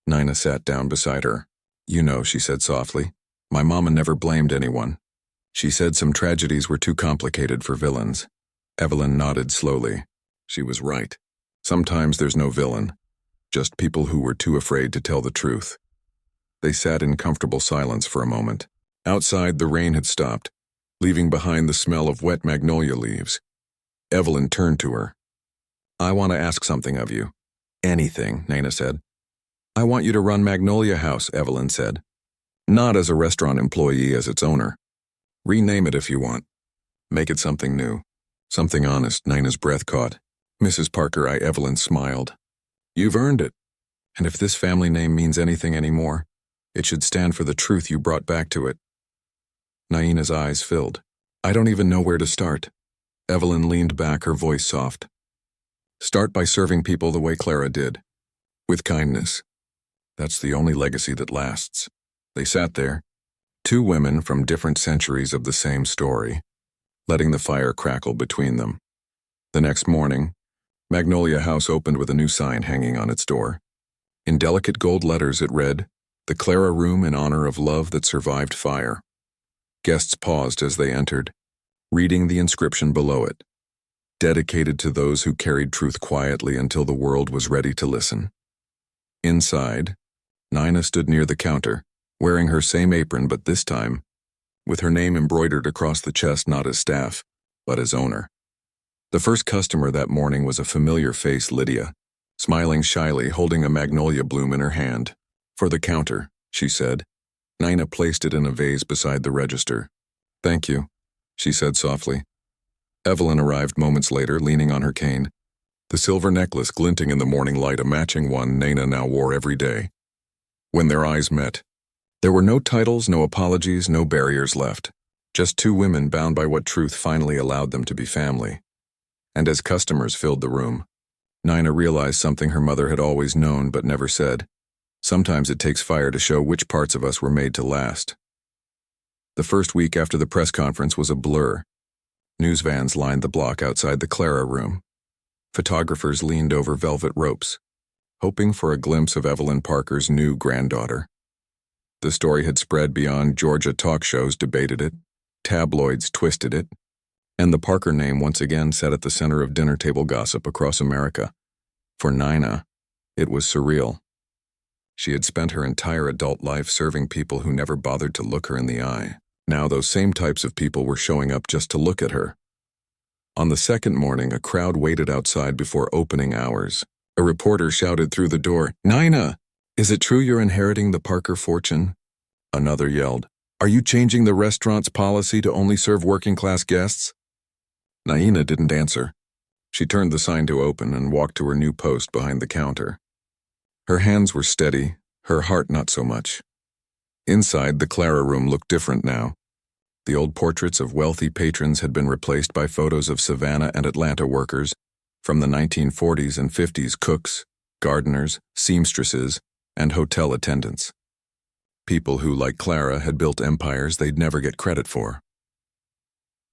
Naina sat down beside her. "You know," she said softly, "my mama never blamed anyone. She said some tragedies were too complicated for villains." Evelyn nodded slowly. She was right. Sometimes there's no villain, just people who were too afraid to tell the truth. They sat in comfortable silence for a moment. Outside, the rain had stopped, leaving behind the smell of wet magnolia leaves. Evelyn turned to her. "I want to ask something of you." "Anything," Naina said. "I want you to run Magnolia House," Evelyn said. Not as a restaurant employee, as its owner. Rename it if you want. Make it something new. Something honest. Nina's breath caught. Mrs. Parker, Evelyn smiled. You've earned it. And if this family name means anything anymore, it should stand for the truth you brought back to it. Naina's eyes filled. I don't even know where to start. Evelyn leaned back, her voice soft. Start by serving people the way Clara did. With kindness. That's the only legacy that lasts. They sat there, two women from different centuries of the same story, letting the fire crackle between them. The next morning, Magnolia House opened with a new sign hanging on its door. In delicate gold letters it read, The Clara Room in honor of love that survived fire. Guests paused as they entered, reading the inscription below it. Dedicated to those who carried truth quietly until the world was ready to listen. Inside, Nina stood near the counter, wearing her same apron but this time, with her name embroidered across the chest not as staff, but as owner. The first customer that morning was a familiar face, Lydia, smiling shyly, holding a magnolia bloom in her hand. For the counter, she said. Nina placed it in a vase beside the register. Thank you, she said softly. Evelyn arrived moments later, leaning on her cane, the silver necklace glinting in the morning light, a matching one Nina now wore every day. When their eyes met, there were no titles, no apologies, no barriers left. Just two women bound by what truth finally allowed them to be family. And as customers filled the room, Nina realized something her mother had always known but never said. Sometimes it takes fire to show which parts of us were made to last. The first week after the press conference was a blur. News vans lined the block outside the Clara Room. Photographers leaned over velvet ropes, hoping for a glimpse of Evelyn Parker's new granddaughter. The story had spread beyond Georgia. Talk shows debated it, tabloids twisted it, and the Parker name once again sat at the center of dinner table gossip across America. For Nina, it was surreal. She had spent her entire adult life serving people who never bothered to look her in the eye. Now those same types of people were showing up just to look at her. On the second morning, a crowd waited outside before opening hours. A reporter shouted through the door, Nina, is it true you're inheriting the Parker fortune? Another yelled, are you changing the restaurant's policy to only serve working-class guests? Nina didn't answer. She turned the sign to open and walked to her new post behind the counter. Her hands were steady, her heart not so much. Inside, the Clara Room looked different now. The old portraits of wealthy patrons had been replaced by photos of Savannah and Atlanta workers from the 1940s and 50s, cooks, gardeners, seamstresses, and hotel attendants. People who, like Clara, had built empires they'd never get credit for.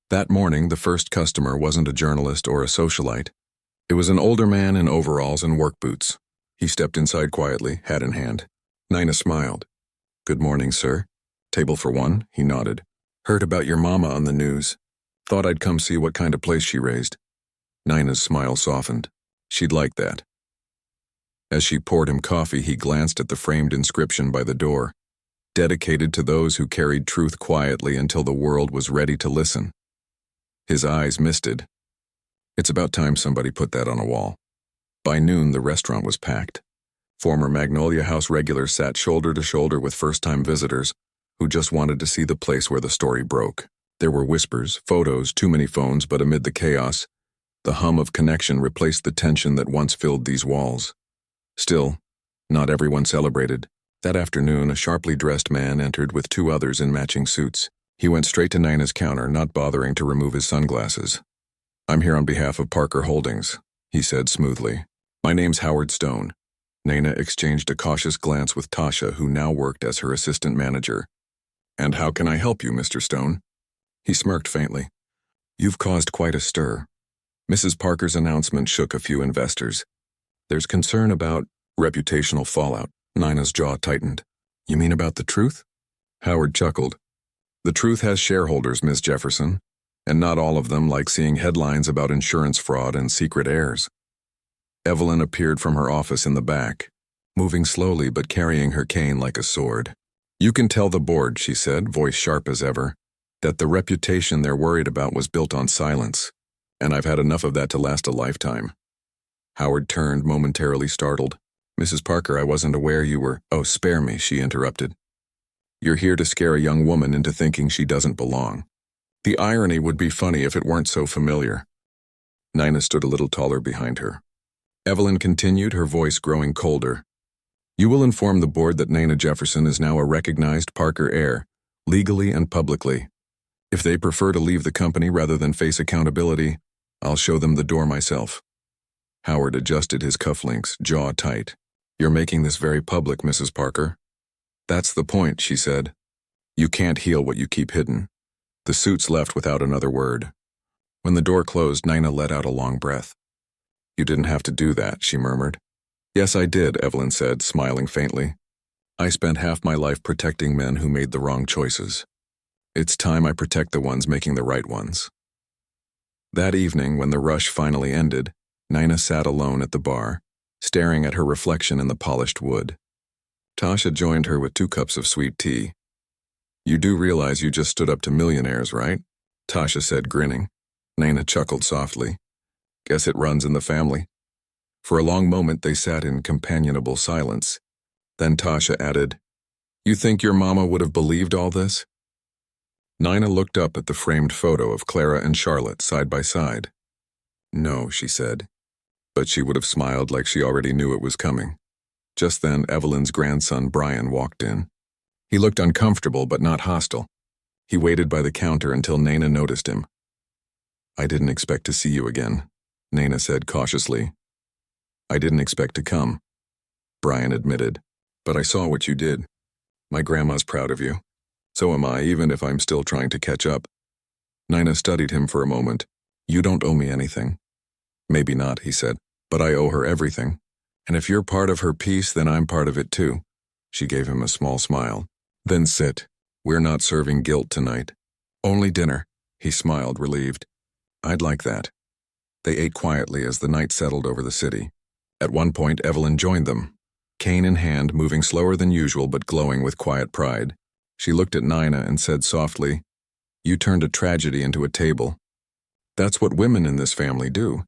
That morning, the first customer wasn't a journalist or a socialite. It was an older man in overalls and work boots. He stepped inside quietly, hat in hand. Nina smiled. Good morning, sir. Table for one, he nodded. Heard about your mama on the news. Thought I'd come see what kind of place she raised. Nina's smile softened. She'd like that. As she poured him coffee, he glanced at the framed inscription by the door. Dedicated to those who carried truth quietly until the world was ready to listen. His eyes misted. It's about time somebody put that on a wall. By noon, the restaurant was packed. Former Magnolia House regulars sat shoulder to shoulder with first-time visitors who just wanted to see the place where the story broke. There were whispers, photos, too many phones, but amid the chaos, the hum of connection replaced the tension that once filled these walls. Still, not everyone celebrated. That afternoon, a sharply dressed man entered with two others in matching suits. He went straight to Nina's counter, not bothering to remove his sunglasses. I'm here on behalf of Parker Holdings, he said smoothly. My name's Howard Stone. Nina exchanged a cautious glance with Tasha, who now worked as her assistant manager. And how can I help you, Mr. Stone? He smirked faintly. You've caused quite a stir. Mrs. Parker's announcement shook a few investors. There's concern about reputational fallout. Nina's jaw tightened. You mean about the truth? Howard chuckled. The truth has shareholders, Miss Jefferson, and not all of them like seeing headlines about insurance fraud and secret heirs. Evelyn appeared from her office in the back, moving slowly but carrying her cane like a sword. You can tell the board, she said, voice sharp as ever, that the reputation they're worried about was built on silence, and I've had enough of that to last a lifetime. Howard turned, momentarily startled. Mrs. Parker, I wasn't aware you were— Oh, spare me, she interrupted. You're here to scare a young woman into thinking she doesn't belong. The irony would be funny if it weren't so familiar. Nina stood a little taller behind her. Evelyn continued, her voice growing colder. You will inform the board that Nina Jefferson is now a recognized Parker heir, legally and publicly. If they prefer to leave the company rather than face accountability, I'll show them the door myself. Howard adjusted his cufflinks, jaw tight. You're making this very public, Mrs. Parker. That's the point, she said. You can't heal what you keep hidden. The suits left without another word. When the door closed, Nina let out a long breath. You didn't have to do that, she murmured. Yes, I did, Evelyn said, smiling faintly. I spent half my life protecting men who made the wrong choices. It's time I protect the ones making the right ones. That evening, when the rush finally ended, Nina sat alone at the bar, staring at her reflection in the polished wood. Tasha joined her with 2 cups of sweet tea. You do realize you just stood up to millionaires, right? Tasha said, grinning. Nina chuckled softly. Guess it runs in the family. For a long moment they sat in companionable silence. Then Tasha added, You think your mama would have believed all this? Nina looked up at the framed photo of Clara and Charlotte side by side. No, she said, but she would have smiled like she already knew it was coming. Just then, Evelyn's grandson Brian walked in. He looked uncomfortable but not hostile. He waited by the counter until Nina noticed him. I didn't expect to see you again, Nina said cautiously. I didn't expect to come, Brian admitted, but I saw what you did. My grandma's proud of you. So am I, even if I'm still trying to catch up. Nina studied him for a moment. You don't owe me anything. Maybe not, he said, but I owe her everything. And if you're part of her peace, then I'm part of it too. She gave him a small smile. Then sit. We're not serving guilt tonight. Only dinner. He smiled, relieved. I'd like that. They ate quietly as the night settled over the city. At one point, Evelyn joined them, cane in hand, moving slower than usual but glowing with quiet pride. She looked at Nina and said softly, You turned a tragedy into a table. That's what women in this family do.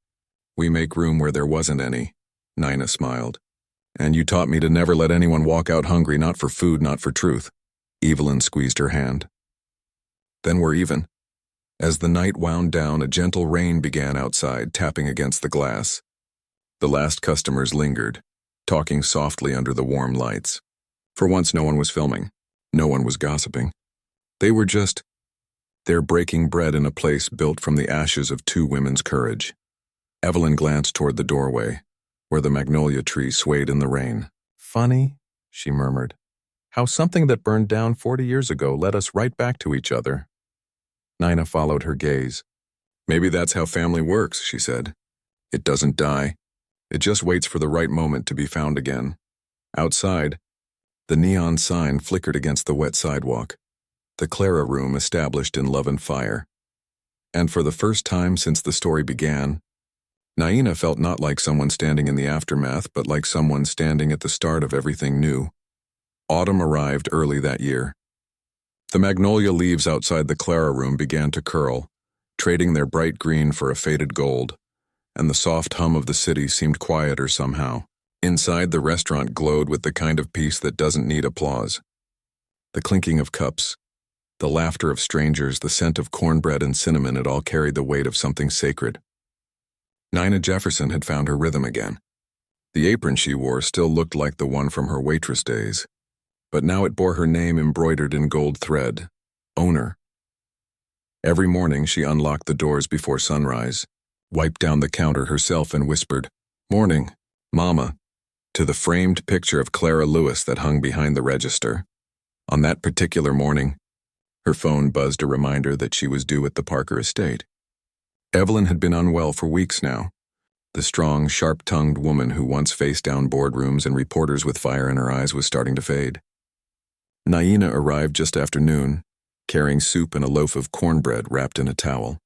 We make room where there wasn't any. Nina smiled. And you taught me to never let anyone walk out hungry, not for food, not for truth. Evelyn squeezed her hand. Then we're even. As the night wound down, a gentle rain began outside, tapping against the glass. The last customers lingered, talking softly under the warm lights. For once, no one was filming. No one was gossiping. They were just there breaking bread in a place built from the ashes of 2 women's courage. Evelyn glanced toward the doorway, where the magnolia tree swayed in the rain. Funny, she murmured, how something that burned down 40 years ago led us right back to each other. Nina followed her gaze. Maybe that's how family works, she said. It doesn't die. It just waits for the right moment to be found again. Outside, the neon sign flickered against the wet sidewalk. The Clara room established in love and fire. And for the first time since the story began, Nina felt not like someone standing in the aftermath, but like someone standing at the start of everything new. Autumn arrived early that year. The magnolia leaves outside the Clara room began to curl, trading their bright green for a faded gold, and the soft hum of the city seemed quieter somehow. Inside, the restaurant glowed with the kind of peace that doesn't need applause. The clinking of cups, the laughter of strangers, the scent of cornbread and cinnamon, it all carried the weight of something sacred. Nina Jefferson had found her rhythm again. The apron she wore still looked like the one from her Waitress days, but now it bore her name embroidered in gold thread, Owner. Every morning she unlocked the doors before sunrise, wiped down the counter herself and whispered, Morning, Mama, to the framed picture of Clara Lewis that hung behind the register. On that particular morning, her phone buzzed a reminder that she was due at the Parker estate. Evelyn had been unwell for weeks now. The strong, sharp-tongued woman who once faced down boardrooms and reporters with fire in her eyes was starting to fade. Nina arrived just after noon, carrying soup and a loaf of cornbread wrapped in a towel.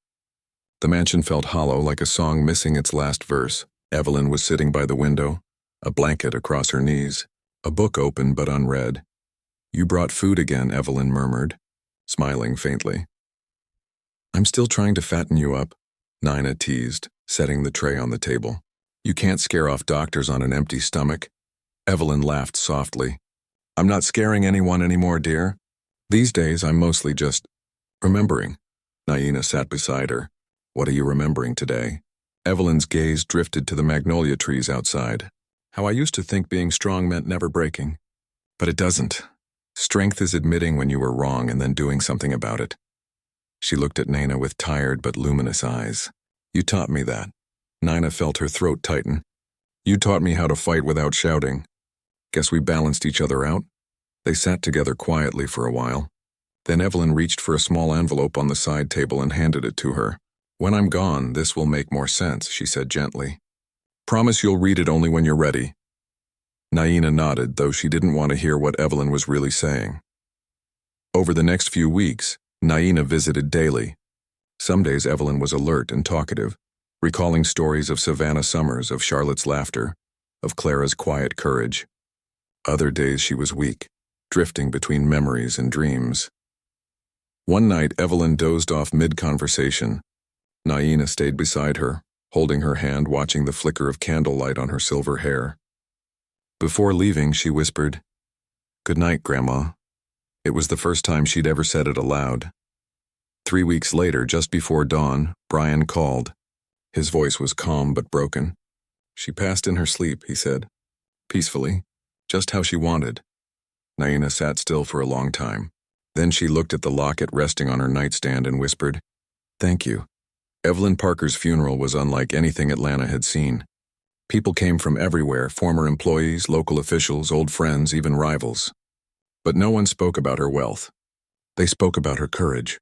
The mansion felt hollow, like a song missing its last verse. Evelyn was sitting by the window, a blanket across her knees, a book open but unread. You brought food again, Evelyn murmured, smiling faintly. I'm still trying to fatten you up, Nina teased, setting the tray on the table. You can't scare off doctors on an empty stomach. Evelyn laughed softly. I'm not scaring anyone anymore, dear. These days, I'm mostly just remembering. Naina sat beside her. What are you remembering today? Evelyn's gaze drifted to the magnolia trees outside. How I used to think being strong meant never breaking. But it doesn't. Strength is admitting when you were wrong and then doing something about it. She looked at Naina with tired but luminous eyes. You taught me that. Naina felt her throat tighten. You taught me how to fight without shouting. Guess we balanced each other out? They sat together quietly for a while. Then Evelyn reached for a small envelope on the side table and handed it to her. When I'm gone, this will make more sense, she said gently. Promise you'll read it only when you're ready. Naina nodded, though she didn't want to hear what Evelyn was really saying. Over the next few weeks, Naina visited daily. Some days Evelyn was alert and talkative, recalling stories of Savannah summers, of Charlotte's laughter, of Clara's quiet courage. Other days she was weak, drifting between memories and dreams. One night Evelyn dozed off mid-conversation. Naina stayed beside her, holding her hand, watching the flicker of candlelight on her silver hair. Before leaving, she whispered, "Good night, Grandma." It was the first time she'd ever said it aloud. 3 weeks later, just before dawn, Brian called. His voice was calm but broken. She passed in her sleep, he said. Peacefully, just how she wanted. Naina sat still for a long time. Then she looked at the locket resting on her nightstand and whispered, "Thank you." Evelyn Parker's funeral was unlike anything Atlanta had seen. People came from everywhere, former employees, local officials, old friends, even rivals. But no one spoke about her wealth. They spoke about her courage.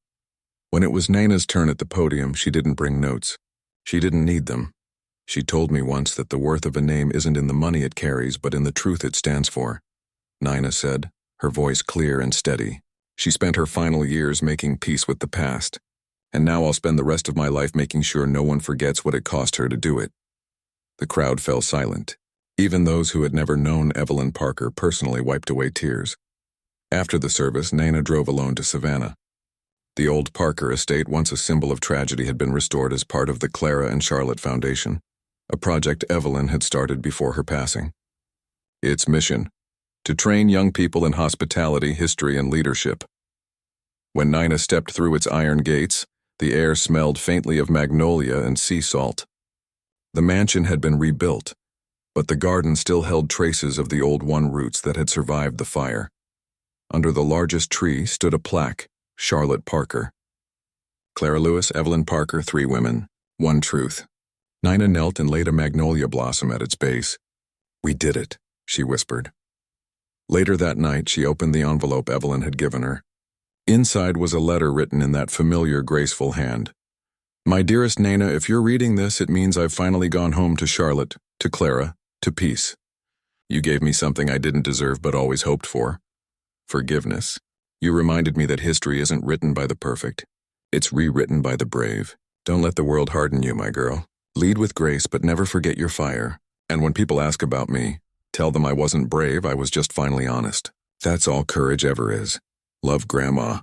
When it was Naina's turn at the podium, she didn't bring notes. She didn't need them. She told me once that the worth of a name isn't in the money it carries, but in the truth it stands for. Naina said, her voice clear and steady. She spent her final years making peace with the past. And now I'll spend the rest of my life making sure no one forgets what it cost her to do it. The crowd fell silent. Even those who had never known Evelyn Parker personally wiped away tears. After the service, Naina drove alone to Savannah. The old Parker estate, once a symbol of tragedy, had been restored as part of the Clara and Charlotte Foundation, a project Evelyn had started before her passing. Its mission: to train young people in hospitality, history, and leadership. When Naina stepped through its iron gates, the air smelled faintly of magnolia and sea salt. The mansion had been rebuilt, but the garden still held traces of the old one-roots that had survived the fire. Under the largest tree stood a plaque, Charlotte Parker. Clara Lewis, Evelyn Parker, 3 women, 1 truth. Naina knelt and laid a magnolia blossom at its base. "We did it," she whispered. Later that night, she opened the envelope Evelyn had given her. Inside was a letter written in that familiar, graceful hand. "My dearest Naina, if you're reading this, it means I've finally gone home to Charlotte, to Clara, to peace. You gave me something I didn't deserve but always hoped for. Forgiveness. You reminded me that history isn't written by the perfect. It's rewritten by the brave. Don't let the world harden you, my girl. Lead with grace, but never forget your fire. And when people ask about me, tell them I wasn't brave, I was just finally honest. That's all courage ever is. Love, Grandma."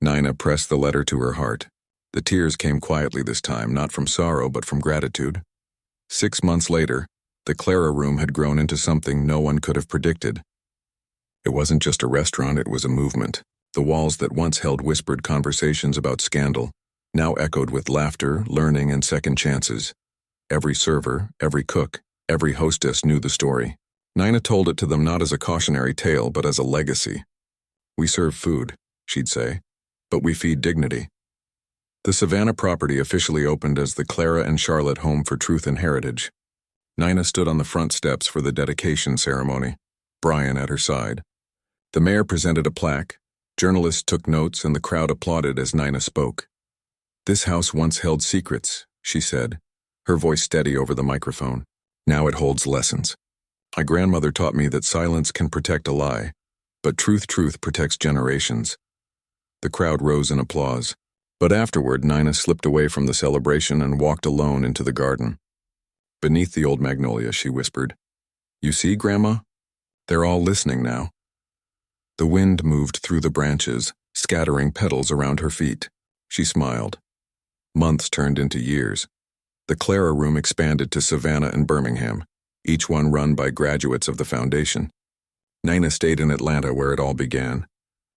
Naina pressed the letter to her heart. The tears came quietly this time, not from sorrow but from gratitude. 6 months later, the Clara room had grown into something no one could have predicted. It wasn't just a restaurant, it was a movement. The walls that once held whispered conversations about scandal now echoed with laughter, learning, and second chances. Every server, every cook, every hostess knew the story. Naina told it to them not as a cautionary tale, but as a legacy. "We serve food," she'd say, "but we feed dignity." The Savannah property officially opened as the Clara and Charlotte Home for Truth and Heritage. Naina stood on the front steps for the dedication ceremony, Brian at her side. The mayor presented a plaque, journalists took notes, and the crowd applauded as Naina spoke. "This house once held secrets," she said, her voice steady over the microphone. "Now it holds lessons. My grandmother taught me that silence can protect a lie, but truth protects generations." The crowd rose in applause, but afterward Naina slipped away from the celebration and walked alone into the garden. Beneath the old magnolia, she whispered, "You see, Grandma? They're all listening now." The wind moved through the branches, scattering petals around her feet. She smiled. Months turned into years. The Clara room expanded to Savannah and Birmingham, each one run by graduates of the foundation. Naina stayed in Atlanta where it all began.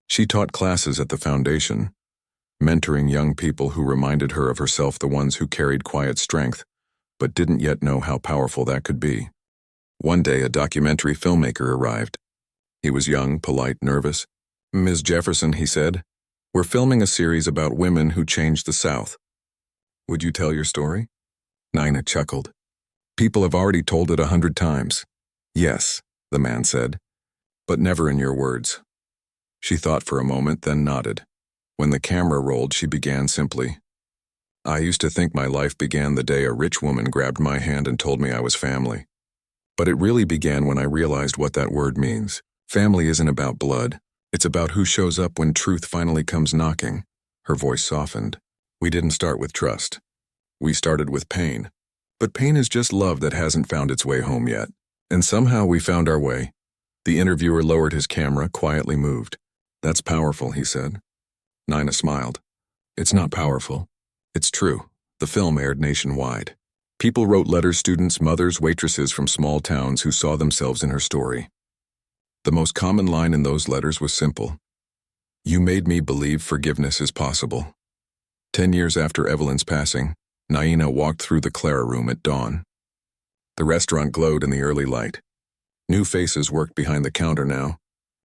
She taught classes at the foundation, mentoring young people who reminded her of herself, the ones who carried quiet strength, but didn't yet know how powerful that could be. One day, a documentary filmmaker arrived. He was young, polite, nervous. "Ms. Jefferson," he said, "we're filming a series about women who changed the South. Would you tell your story?" Nina chuckled. "People have already told it 100 times. "Yes," the man said, "but never in your words." She thought for a moment, then nodded. When the camera rolled, she began simply, "I used to think my life began the day a rich woman grabbed my hand and told me I was family. But it really began when I realized what that word means. Family isn't about blood. It's about who shows up when truth finally comes knocking." Her voice softened. "We didn't start with trust. We started with pain. But pain is just love that hasn't found its way home yet. And somehow we found our way." The interviewer lowered his camera, quietly moved. "That's powerful," he said. Nina smiled. "It's not powerful. It's true." The film aired nationwide. People wrote letters, students, mothers, waitresses from small towns who saw themselves in her story. The most common line in those letters was simple: "You made me believe forgiveness is possible." 10 years after Evelyn's passing, Naina walked through the Clara room at dawn. The restaurant glowed in the early light. New faces worked behind the counter now,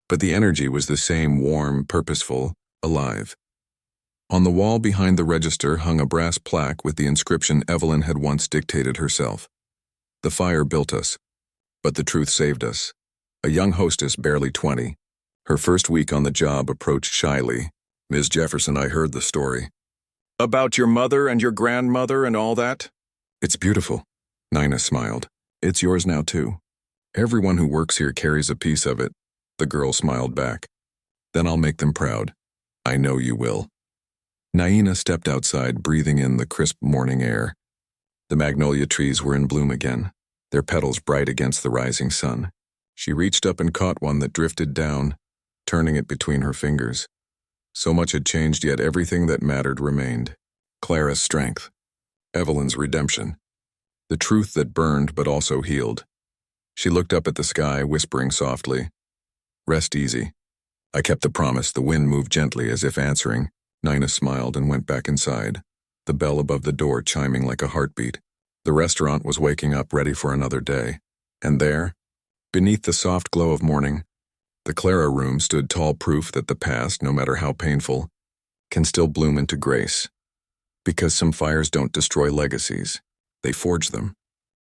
but the energy was the same, warm, purposeful, alive. On the wall behind the register hung a brass plaque with the inscription Evelyn had once dictated herself. "The fire built us, but the truth saved us." A young hostess, barely 20, her first week on the job, approached shyly. "Ms. Jefferson, I heard the story. About your mother and your grandmother and all that?" "It's beautiful." Nina smiled. "It's yours now, too. Everyone who works here carries a piece of it." The girl smiled back. "Then I'll make them proud. I know you will." Naina stepped outside, breathing in the crisp morning air. The magnolia trees were in bloom again, their petals bright against the rising sun. She reached up and caught one that drifted down, turning it between her fingers. So much had changed, yet everything that mattered remained. Clara's strength, Evelyn's redemption, the truth that burned but also healed. She looked up at the sky, whispering softly, "Rest easy." "I kept the promise." The wind moved gently as if answering. Nina smiled and went back inside, the bell above the door chiming like a heartbeat. The restaurant was waking up, ready for another day. And there, beneath the soft glow of morning, the Clara room stood tall, proof that the past, no matter how painful, can still bloom into grace. Because some fires don't destroy legacies, they forge them.